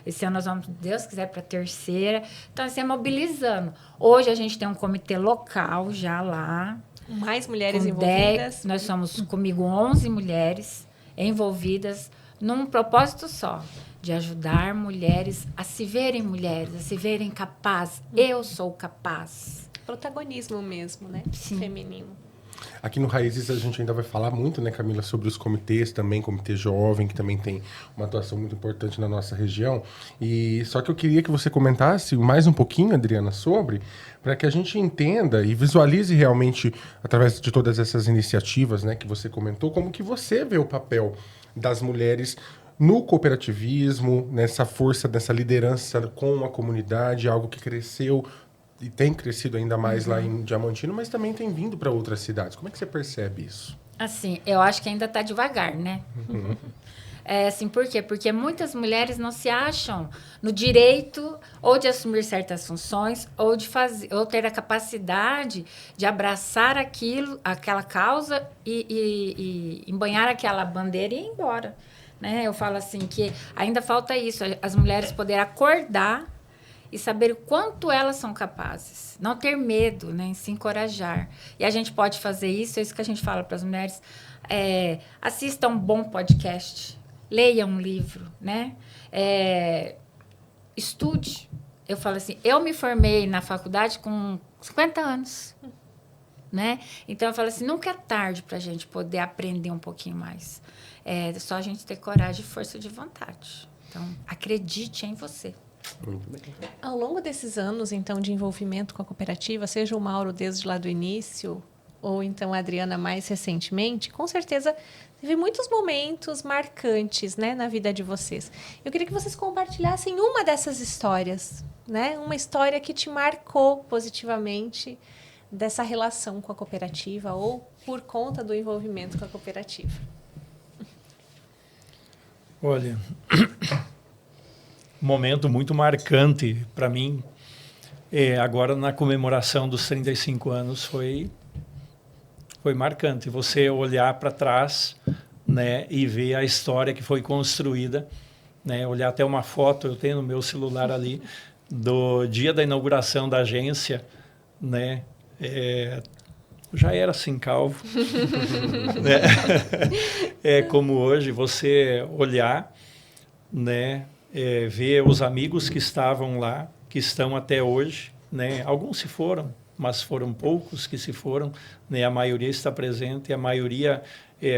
Esse ano nós vamos, se Deus quiser, para a 3ª. Então, assim, mobilizando. Hoje a gente tem um comitê local já lá. Mais mulheres envolvidas. Nós somos, comigo, 11 mulheres envolvidas num propósito só, de ajudar mulheres a se verem mulheres, a se verem capazes. Eu sou capaz. Protagonismo mesmo, né? Sim. Feminino. Aqui no Raízes a gente ainda vai falar muito, né, Camila, sobre os comitês também, Comitê Jovem, que também tem uma atuação muito importante na nossa região. E só que eu queria que você comentasse mais um pouquinho, Adriana, sobre, para que a gente entenda e visualize realmente, através de todas essas iniciativas, né, que você comentou, como que você vê o papel das mulheres no cooperativismo, nessa força, nessa liderança com a comunidade, algo que cresceu e tem crescido ainda mais lá em Diamantino, mas também tem vindo para outras cidades. Como é que você percebe isso? Assim, eu acho que ainda está devagar, né? Assim, por quê? Porque muitas mulheres não se acham no direito ou de assumir certas funções ou de fazer, ou ter a capacidade de abraçar aquela causa e embanhar aquela bandeira e ir embora. Né? Eu falo assim que ainda falta isso, as mulheres poderem acordar e saber o quanto elas são capazes. Não ter medo, né? Se encorajar. E a gente pode fazer isso, é isso que a gente fala para as mulheres. Assista um bom podcast, leia um livro, né? Estude. Eu falo assim, eu me formei na faculdade com 50 anos. Né? Então, eu falo assim, nunca é tarde para a gente poder aprender um pouquinho mais. É só a gente ter coragem e força de vontade. Então, acredite em você. Muito bem. Ao longo desses anos, então, de envolvimento com a cooperativa, seja o Mauro desde lá do início, ou então a Adriana mais recentemente, com certeza teve muitos momentos marcantes, né, na vida de vocês. Eu queria que vocês compartilhassem uma dessas histórias, né? Uma história que te marcou positivamente dessa relação com a cooperativa ou por conta do envolvimento com a cooperativa. Olha, um momento muito marcante para mim, agora na comemoração dos 35 anos, foi marcante. Você olhar para trás, né, e ver a história que foi construída, né, olhar até uma foto, eu tenho no meu celular ali, do dia da inauguração da agência, né, já era assim calvo, né? Como hoje, você olhar, né, ver os amigos que estavam lá, que estão até hoje, né? Alguns se foram, mas foram poucos que se foram, né? A maioria está presente, a maioria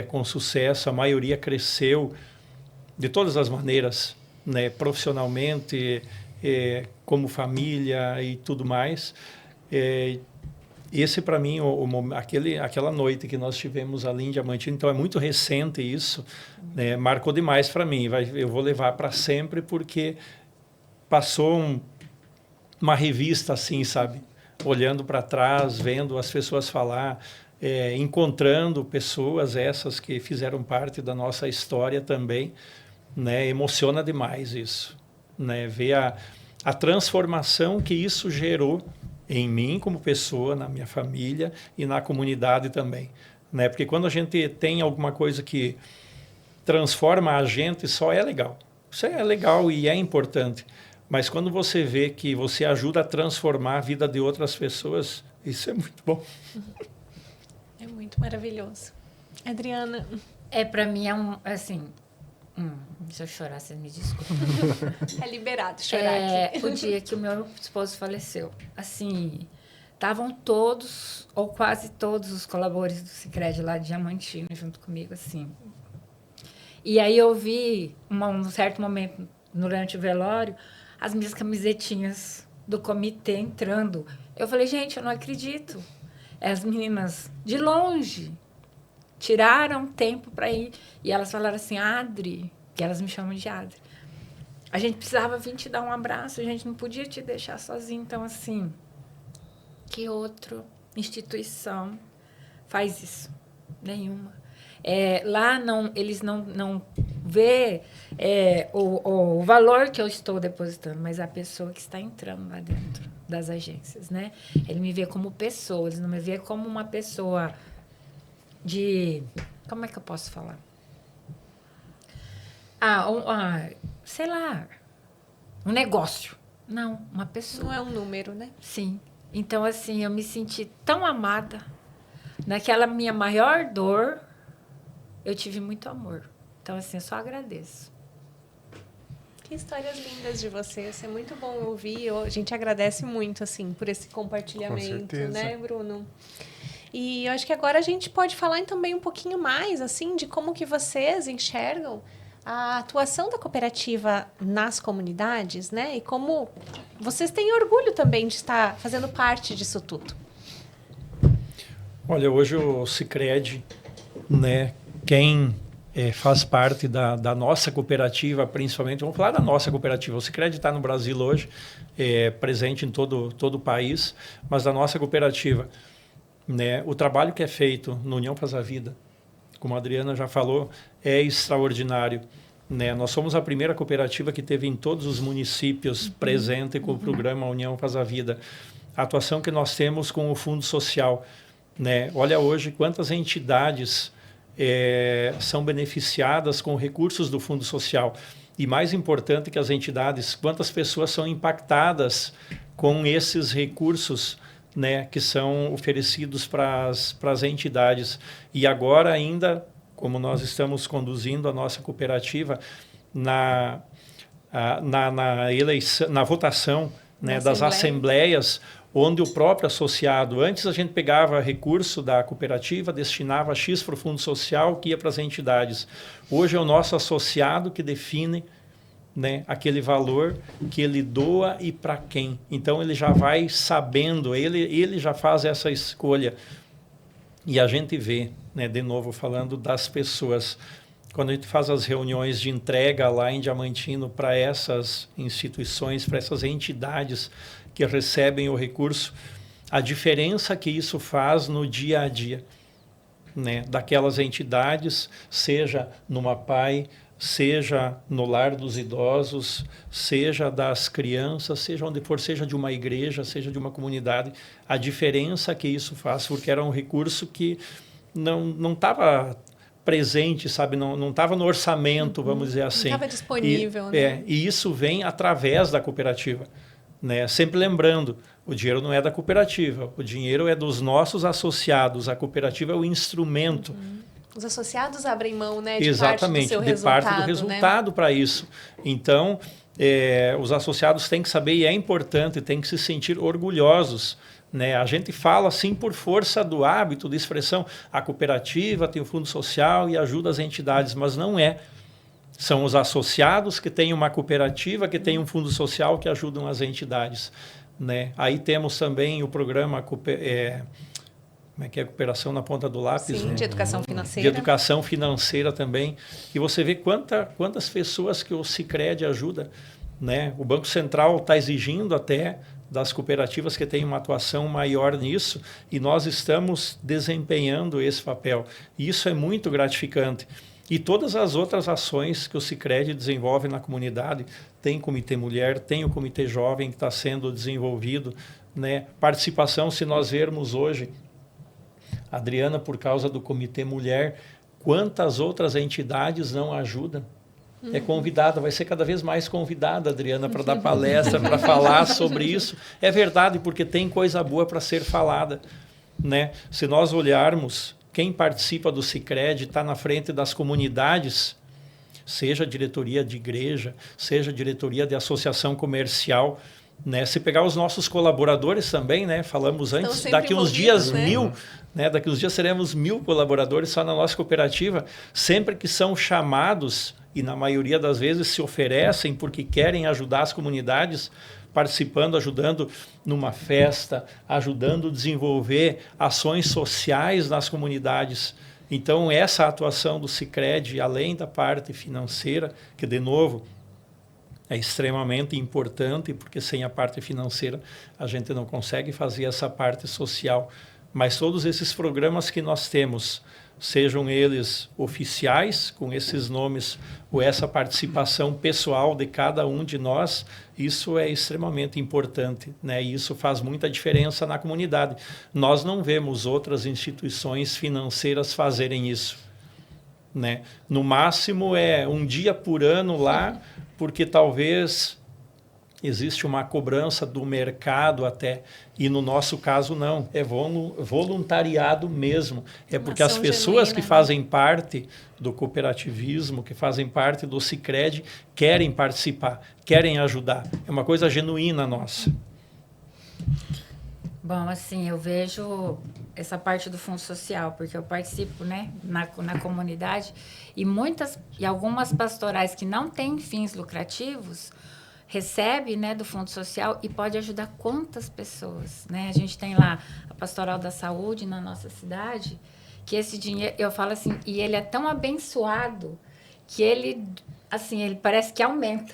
com sucesso, a maioria cresceu de todas as maneiras, né? Profissionalmente, como família e tudo mais. Esse, para mim, aquela noite que nós tivemos ali em Diamantino, então é muito recente isso, né? Marcou demais para mim. Eu vou levar para sempre, porque passou uma revista assim, sabe? Olhando para trás, vendo as pessoas falar, encontrando pessoas essas que fizeram parte da nossa história também, né? Emociona demais isso, né? Ver a transformação que isso gerou em mim como pessoa, na minha família e na comunidade também, né? Porque quando a gente tem alguma coisa que transforma a gente, só é legal. Isso é legal e é importante. Mas quando você vê que você ajuda a transformar a vida de outras pessoas, isso é muito bom. É muito maravilhoso. Adriana? Para mim assim... se eu chorar, vocês me desculpem. É liberado chorar aqui. O dia que o meu esposo faleceu. Assim, estavam todos, ou quase todos, os colaboradores do Sicredi lá de Diamantino junto comigo, assim. E aí eu vi, um certo momento, durante o velório, as minhas camisetinhas do comitê entrando. Eu falei, gente, eu não acredito. As meninas, de longe, tiraram tempo para ir. E elas falaram assim, Adri, que elas me chamam de Adri, a gente precisava vir te dar um abraço, a gente não podia te deixar sozinho. Então, assim, que outra instituição faz isso? Nenhuma. Lá eles não vê o valor que eu estou depositando, mas a pessoa que está entrando lá dentro das agências, né? Ele me vê como pessoa, eles não me vê como uma pessoa como é que eu posso falar? Sei lá, um negócio. Não, uma pessoa. Não é um número, né? Sim. Então, assim, eu me senti tão amada. Naquela minha maior dor, eu tive muito amor. Então, assim, eu só agradeço. Que histórias lindas de vocês. É muito bom ouvir. A gente agradece muito, assim, por esse compartilhamento, né, Bruno? E eu acho que agora a gente pode falar também um pouquinho mais, assim, de como que vocês enxergam a atuação da cooperativa nas comunidades, né? E como vocês têm orgulho também de estar fazendo parte disso tudo. Olha, hoje o Sicredi, né, quem faz parte da nossa cooperativa, principalmente, vamos falar da nossa cooperativa. O Sicredi está no Brasil hoje, presente em todo o país, mas da nossa cooperativa, né, o trabalho que é feito no União Faz a Vida, como a Adriana já falou, é extraordinário. Né? Nós somos a primeira cooperativa que teve em todos os municípios presente com o programa União Faz a Vida. A atuação que nós temos com o Fundo Social. Né? Olha hoje quantas entidades são beneficiadas com recursos do Fundo Social. E mais importante que as entidades, quantas pessoas são impactadas com esses recursos, né, que são oferecidos para as entidades. E agora ainda, como nós estamos conduzindo a nossa cooperativa na eleição, na votação, né, das assembleias, onde o próprio associado, antes a gente pegava recurso da cooperativa, destinava X para o Fundo Social, que ia para as entidades. Hoje é o nosso associado que define, né, aquele valor que ele doa e para quem. Então ele já vai sabendo, ele já faz essa escolha. E a gente vê, né, de novo falando das pessoas, quando a gente faz as reuniões de entrega lá em Diamantino para essas instituições, para essas entidades que recebem o recurso, a diferença que isso faz no dia a dia, né, daquelas entidades, seja numa PAI, seja no lar dos idosos, seja das crianças, seja onde for, seja de uma igreja, seja de uma comunidade, a diferença que isso faz, porque era um recurso que não estava presente, sabe, não estava no orçamento, vamos dizer assim. Não estava disponível, né? E isso vem através da cooperativa, né? Sempre lembrando, o dinheiro não é da cooperativa, o dinheiro é dos nossos associados, a cooperativa é o instrumento. Os associados abrem mão, né, de exatamente, parte do seu resultado, parte do resultado, né, para isso. Então, os associados têm que saber, e é importante, têm que se sentir orgulhosos. Né? A gente fala assim por força do hábito, de expressão, a cooperativa tem o Fundo Social e ajuda as entidades, mas não é. São os associados que têm uma cooperativa, que tem um Fundo Social que ajudam as entidades. Né? Aí temos também o programa... como é que é a cooperação na ponta do lápis? Sim, né? de educação financeira. De educação financeira também. E você vê quantas pessoas que o Sicredi ajuda. Né? O Banco Central está exigindo até das cooperativas que tenham uma atuação maior nisso, e nós estamos desempenhando esse papel. E isso é muito gratificante. E todas as outras ações que o Sicredi desenvolve na comunidade, tem o Comitê Mulher, tem o Comitê Jovem que está sendo desenvolvido. Né? Participação, se nós vermos hoje... Adriana, por causa do Comitê Mulher, quantas outras entidades não ajudam? É convidada, vai ser cada vez mais convidada, Adriana, para dar palestra, para falar sobre isso. É verdade, porque tem coisa boa para ser falada. Né? Se nós olharmos, quem participa do Sicredi está na frente das comunidades, seja diretoria de igreja, seja diretoria de associação comercial. Né? Se pegar os nossos colaboradores também, né? Falamos antes, daqui uns dias, né? 1000, né? Daqui uns dias seremos 1000 colaboradores só na nossa cooperativa, sempre que são chamados, e na maioria das vezes se oferecem porque querem ajudar as comunidades, participando, ajudando numa festa, ajudando a desenvolver ações sociais nas comunidades. Então, essa atuação do Sicredi, além da parte financeira, que, de novo, é extremamente importante, porque sem a parte financeira a gente não consegue fazer essa parte social. Mas todos esses programas que nós temos, sejam eles oficiais, com esses nomes, ou essa participação pessoal de cada um de nós, isso é extremamente importante, né? E isso faz muita diferença na comunidade. Nós não vemos outras instituições financeiras fazerem isso. Né? No máximo é um dia por ano lá, porque talvez existe uma cobrança do mercado até, e no nosso caso não, é voluntariado mesmo. É porque as pessoas que fazem parte do cooperativismo, que fazem parte do Sicredi, querem participar, querem ajudar. É uma coisa genuína nossa. Bom, assim, eu vejo essa parte do Fundo Social, porque eu participo, né, na comunidade, e algumas pastorais que não têm fins lucrativos recebem, né, do Fundo Social e pode ajudar quantas pessoas, né? A gente tem lá a Pastoral da Saúde na nossa cidade, que esse dinheiro, eu falo assim, e ele é tão abençoado que ele, assim, ele parece que aumenta.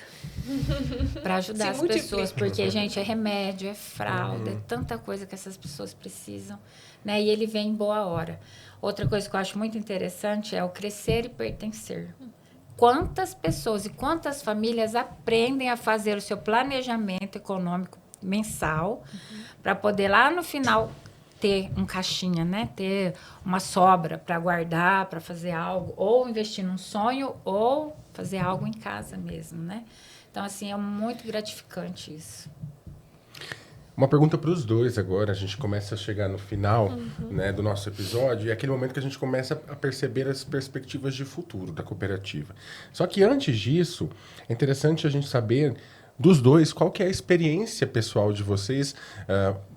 Para ajudar as pessoas, porque, gente, é remédio, é fralda, é tanta coisa que essas pessoas precisam, né? E ele vem em boa hora. Outra coisa que eu acho muito interessante é o crescer e pertencer. Quantas pessoas e quantas famílias aprendem a fazer o seu planejamento econômico mensal para poder lá no final ter um caixinha, né? Ter uma sobra para guardar, para fazer algo, ou investir num sonho, ou fazer algo em casa mesmo, né? Então, assim, é muito gratificante isso. Uma pergunta para os dois agora. A gente começa a chegar no final, né, do nosso episódio. E é aquele momento que a gente começa a perceber as perspectivas de futuro da cooperativa. Só que antes disso, é interessante a gente saber dos dois qual que é a experiência pessoal de vocês,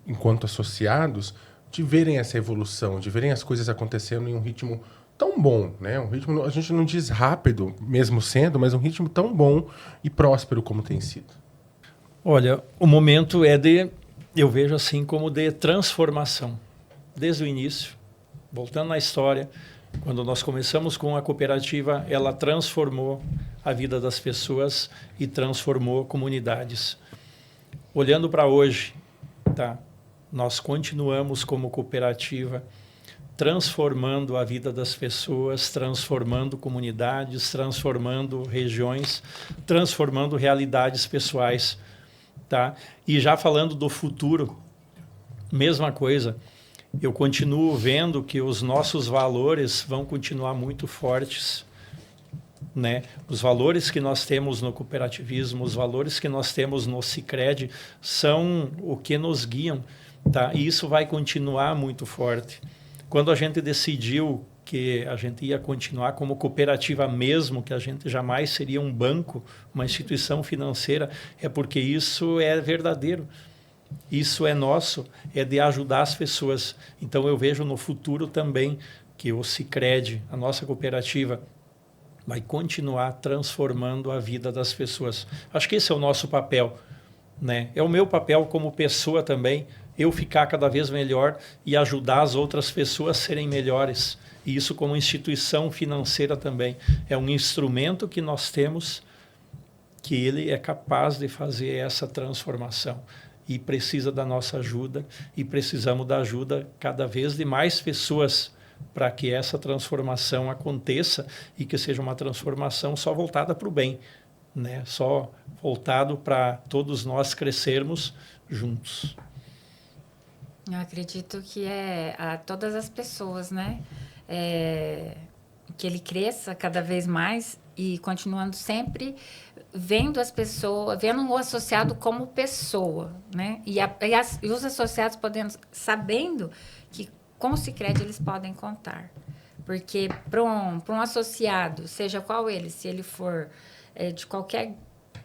enquanto associados, de verem essa evolução, de verem as coisas acontecendo em um ritmo tão bom, né? Um ritmo, a gente não diz rápido, mesmo sendo, mas um ritmo tão bom e próspero como tem sido. Olha, o momento eu vejo assim como de transformação. Desde o início, voltando na história, quando nós começamos com a cooperativa, ela transformou a vida das pessoas e transformou comunidades. Olhando para hoje, tá? Nós continuamos como cooperativa transformando a vida das pessoas, transformando comunidades, transformando regiões, transformando realidades pessoais, tá? E já falando do futuro, mesma coisa. Eu continuo vendo que os nossos valores vão continuar muito fortes, né? Os valores que nós temos no cooperativismo, os valores que nós temos no Sicredi são o que nos guiam, tá? E isso vai continuar muito forte. Quando a gente decidiu que a gente ia continuar como cooperativa mesmo, que a gente jamais seria um banco, uma instituição financeira, é porque isso é verdadeiro. Isso é nosso, é de ajudar as pessoas. Então eu vejo no futuro também que o Sicredi, a nossa cooperativa, vai continuar transformando a vida das pessoas. Acho que esse é o nosso papel, né? É o meu papel como pessoa também, eu ficar cada vez melhor e ajudar as outras pessoas a serem melhores. E isso como instituição financeira também. É um instrumento que nós temos que ele é capaz de fazer essa transformação. E precisa da nossa ajuda e precisamos da ajuda cada vez de mais pessoas para que essa transformação aconteça e que seja uma transformação só voltada para o bem, né? Só voltado para todos nós crescermos juntos. Eu acredito que é a todas as pessoas, né? Que ele cresça cada vez mais e continuando sempre vendo as pessoas, vendo o associado como pessoa, né? E os associados sabendo que com o Sicredi eles podem contar. Porque para um associado, seja qual ele, se ele for de qualquer,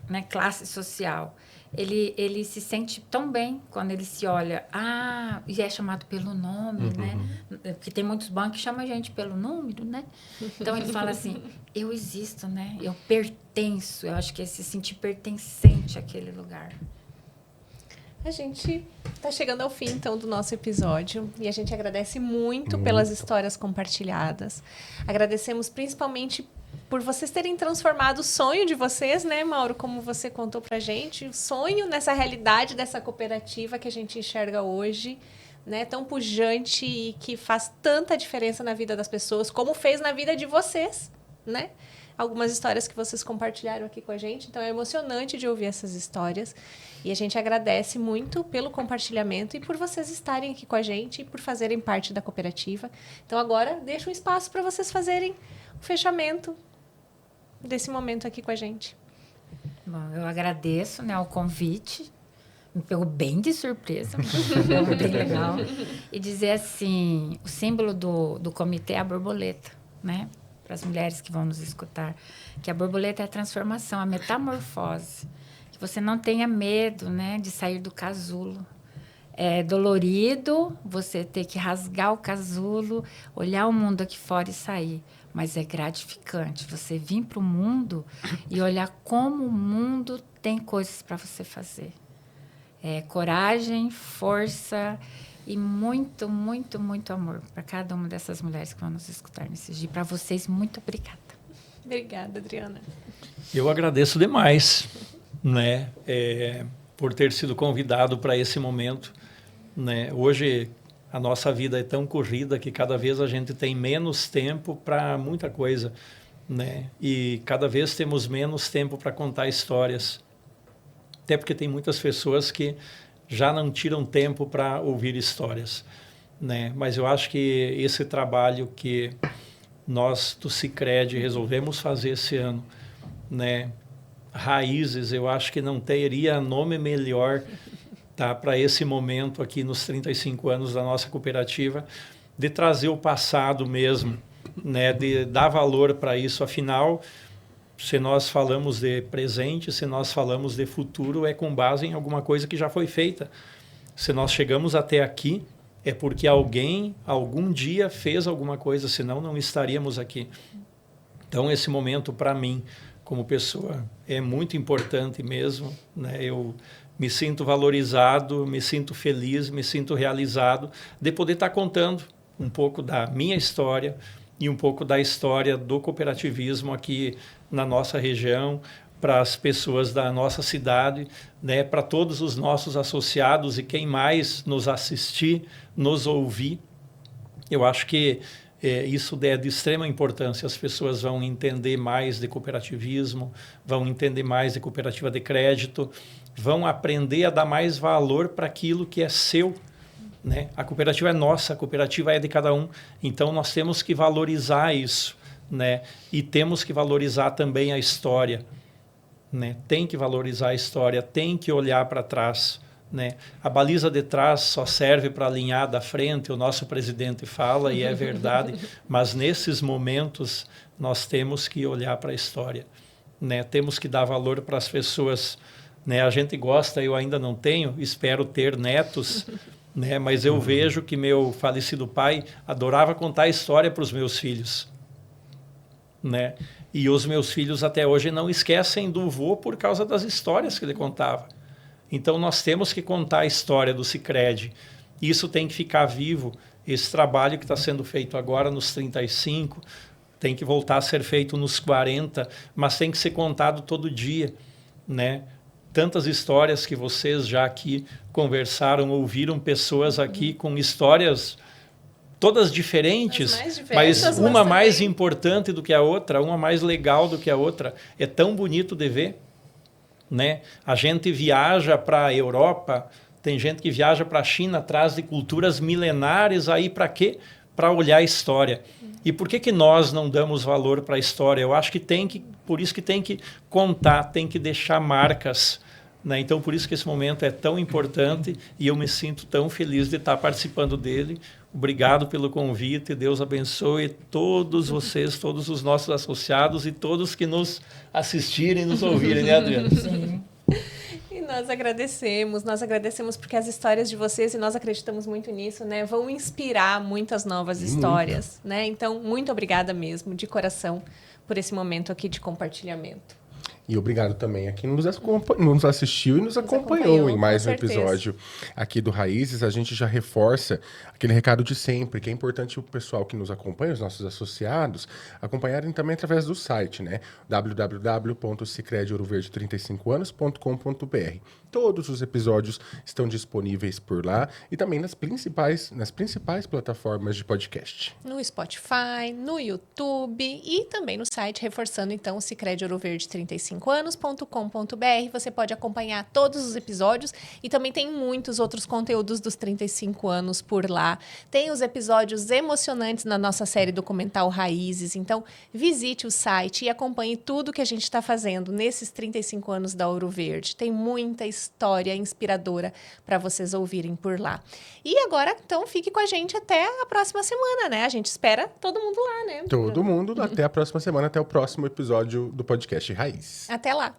né, classe social, ele se sente tão bem quando ele se olha, e é chamado pelo nome, né? Porque tem muitos bancos que chamam a gente pelo número, né? Então ele fala assim, eu existo, né? Eu pertenço. Eu acho que é se sentir pertencente àquele lugar. A gente está chegando ao fim, então, do nosso episódio. E a gente agradece muito pelas histórias compartilhadas. Agradecemos principalmente por vocês terem transformado o sonho de vocês, né, Mauro? Como você contou pra gente, o sonho nessa realidade dessa cooperativa que a gente enxerga hoje, né? Tão pujante e que faz tanta diferença na vida das pessoas, como fez na vida de vocês, né? Algumas histórias que vocês compartilharam aqui com a gente. Então, é emocionante de ouvir essas histórias. E a gente agradece muito pelo compartilhamento e por vocês estarem aqui com a gente e por fazerem parte da cooperativa. Então, agora, deixo um espaço para vocês fazerem o fechamento desse momento aqui com a gente. Bom, eu agradeço, né, o convite. Me pegou bem de surpresa. Foi bem legal. E dizer assim, o símbolo do comitê é a borboleta, né? Para as mulheres que vão nos escutar, que a borboleta é a transformação, a metamorfose. Que você não tenha medo, né, de sair do casulo. É dolorido você ter que rasgar o casulo, olhar o mundo aqui fora e sair. Mas é gratificante você vir para o mundo e olhar como o mundo tem coisas para você fazer. Coragem, força e muito, muito, muito amor para cada uma dessas mulheres que vão nos escutar nesse dia. Para vocês, muito obrigada. Obrigada, Adriana. Eu agradeço demais, né, por ter sido convidado para esse momento. Né? Hoje a nossa vida é tão corrida que cada vez a gente tem menos tempo para muita coisa, né? E cada vez temos menos tempo para contar histórias. Até porque tem muitas pessoas que já não tiram tempo para ouvir histórias, né? Mas eu acho que esse trabalho que nós do Sicredi resolvemos fazer esse ano, né? Raízes, eu acho que não teria nome melhor, tá, para esse momento aqui nos 35 anos da nossa cooperativa, de trazer o passado mesmo, né, de dar valor para isso. Afinal, se nós falamos de presente, se nós falamos de futuro, é com base em alguma coisa que já foi feita. Se nós chegamos até aqui, é porque alguém, algum dia, fez alguma coisa, senão não estaríamos aqui. Então, esse momento, para mim, como pessoa, é muito importante mesmo, né? Eu me sinto valorizado, me sinto feliz, me sinto realizado de poder estar contando um pouco da minha história e um pouco da história do cooperativismo aqui na nossa região, para as pessoas da nossa cidade, né, para todos os nossos associados e quem mais nos assistir, nos ouvir. Eu acho que isso é de extrema importância. As pessoas vão entender mais de cooperativismo, vão entender mais de cooperativa de crédito, vão aprender a dar mais valor para aquilo que é seu, né? A cooperativa é nossa, a cooperativa é de cada um. Então, nós temos que valorizar isso, né? E temos que valorizar também a história, né? Tem que valorizar a história, tem que olhar para trás, né? A baliza de trás só serve para alinhar da frente, o nosso presidente fala, e é verdade, mas nesses momentos nós temos que olhar para a história, né? Temos que dar valor para as pessoas, né? A gente gosta, eu ainda não tenho, espero ter netos, né? Mas eu vejo que meu falecido pai adorava contar história para os meus filhos, né? E os meus filhos até hoje não esquecem do vô por causa das histórias que ele contava. Então, nós temos que contar a história do Sicredi. Isso tem que ficar vivo. Esse trabalho que está sendo feito agora nos 35, tem que voltar a ser feito nos 40, mas tem que ser contado todo dia, né? Tantas histórias que vocês já aqui conversaram, ouviram pessoas aqui com histórias todas diferentes, mas uma mais importante do que a outra, uma mais legal do que a outra. É tão bonito de ver, né? A gente viaja para a Europa, tem gente que viaja para a China atrás de culturas milenares, aí para quê? Para olhar a história. E por que nós não damos valor para a história? Eu acho que por isso que tem que contar, tem que deixar marcas, né? Então, por isso que esse momento é tão importante e eu me sinto tão feliz de estar participando dele. Obrigado pelo convite, Deus abençoe todos vocês, todos os nossos associados e todos que nos assistirem e nos ouvirem, né, Adriana? Sim. E nós agradecemos porque as histórias de vocês, e nós acreditamos muito nisso, né, vão inspirar muitas novas histórias, né? Então, muito obrigada mesmo, de coração, por esse momento aqui de compartilhamento. E obrigado também a quem nos assistiu e nos acompanhou em mais um episódio aqui do Raízes. A gente já reforça aquele recado de sempre, que é importante o pessoal que nos acompanha, os nossos associados, acompanharem também através do site, né? www.sicrediouroverde35anos.com.br. Todos os episódios estão disponíveis por lá e também nas principais plataformas de podcast. No Spotify, no YouTube e também no site, reforçando então o sicrediouroverde35anos.com.br. Você pode acompanhar todos os episódios e também tem muitos outros conteúdos dos 35 anos por lá. Tem os episódios emocionantes na nossa série documental Raízes. Então, visite o site e acompanhe tudo que a gente está fazendo nesses 35 anos da Ouro Verde. Tem muita história inspiradora para vocês ouvirem por lá. E agora, então, fique com a gente até a próxima semana, né? A gente espera todo mundo lá, né? Todo mundo até a próxima semana, até o próximo episódio do podcast Raiz. Até lá!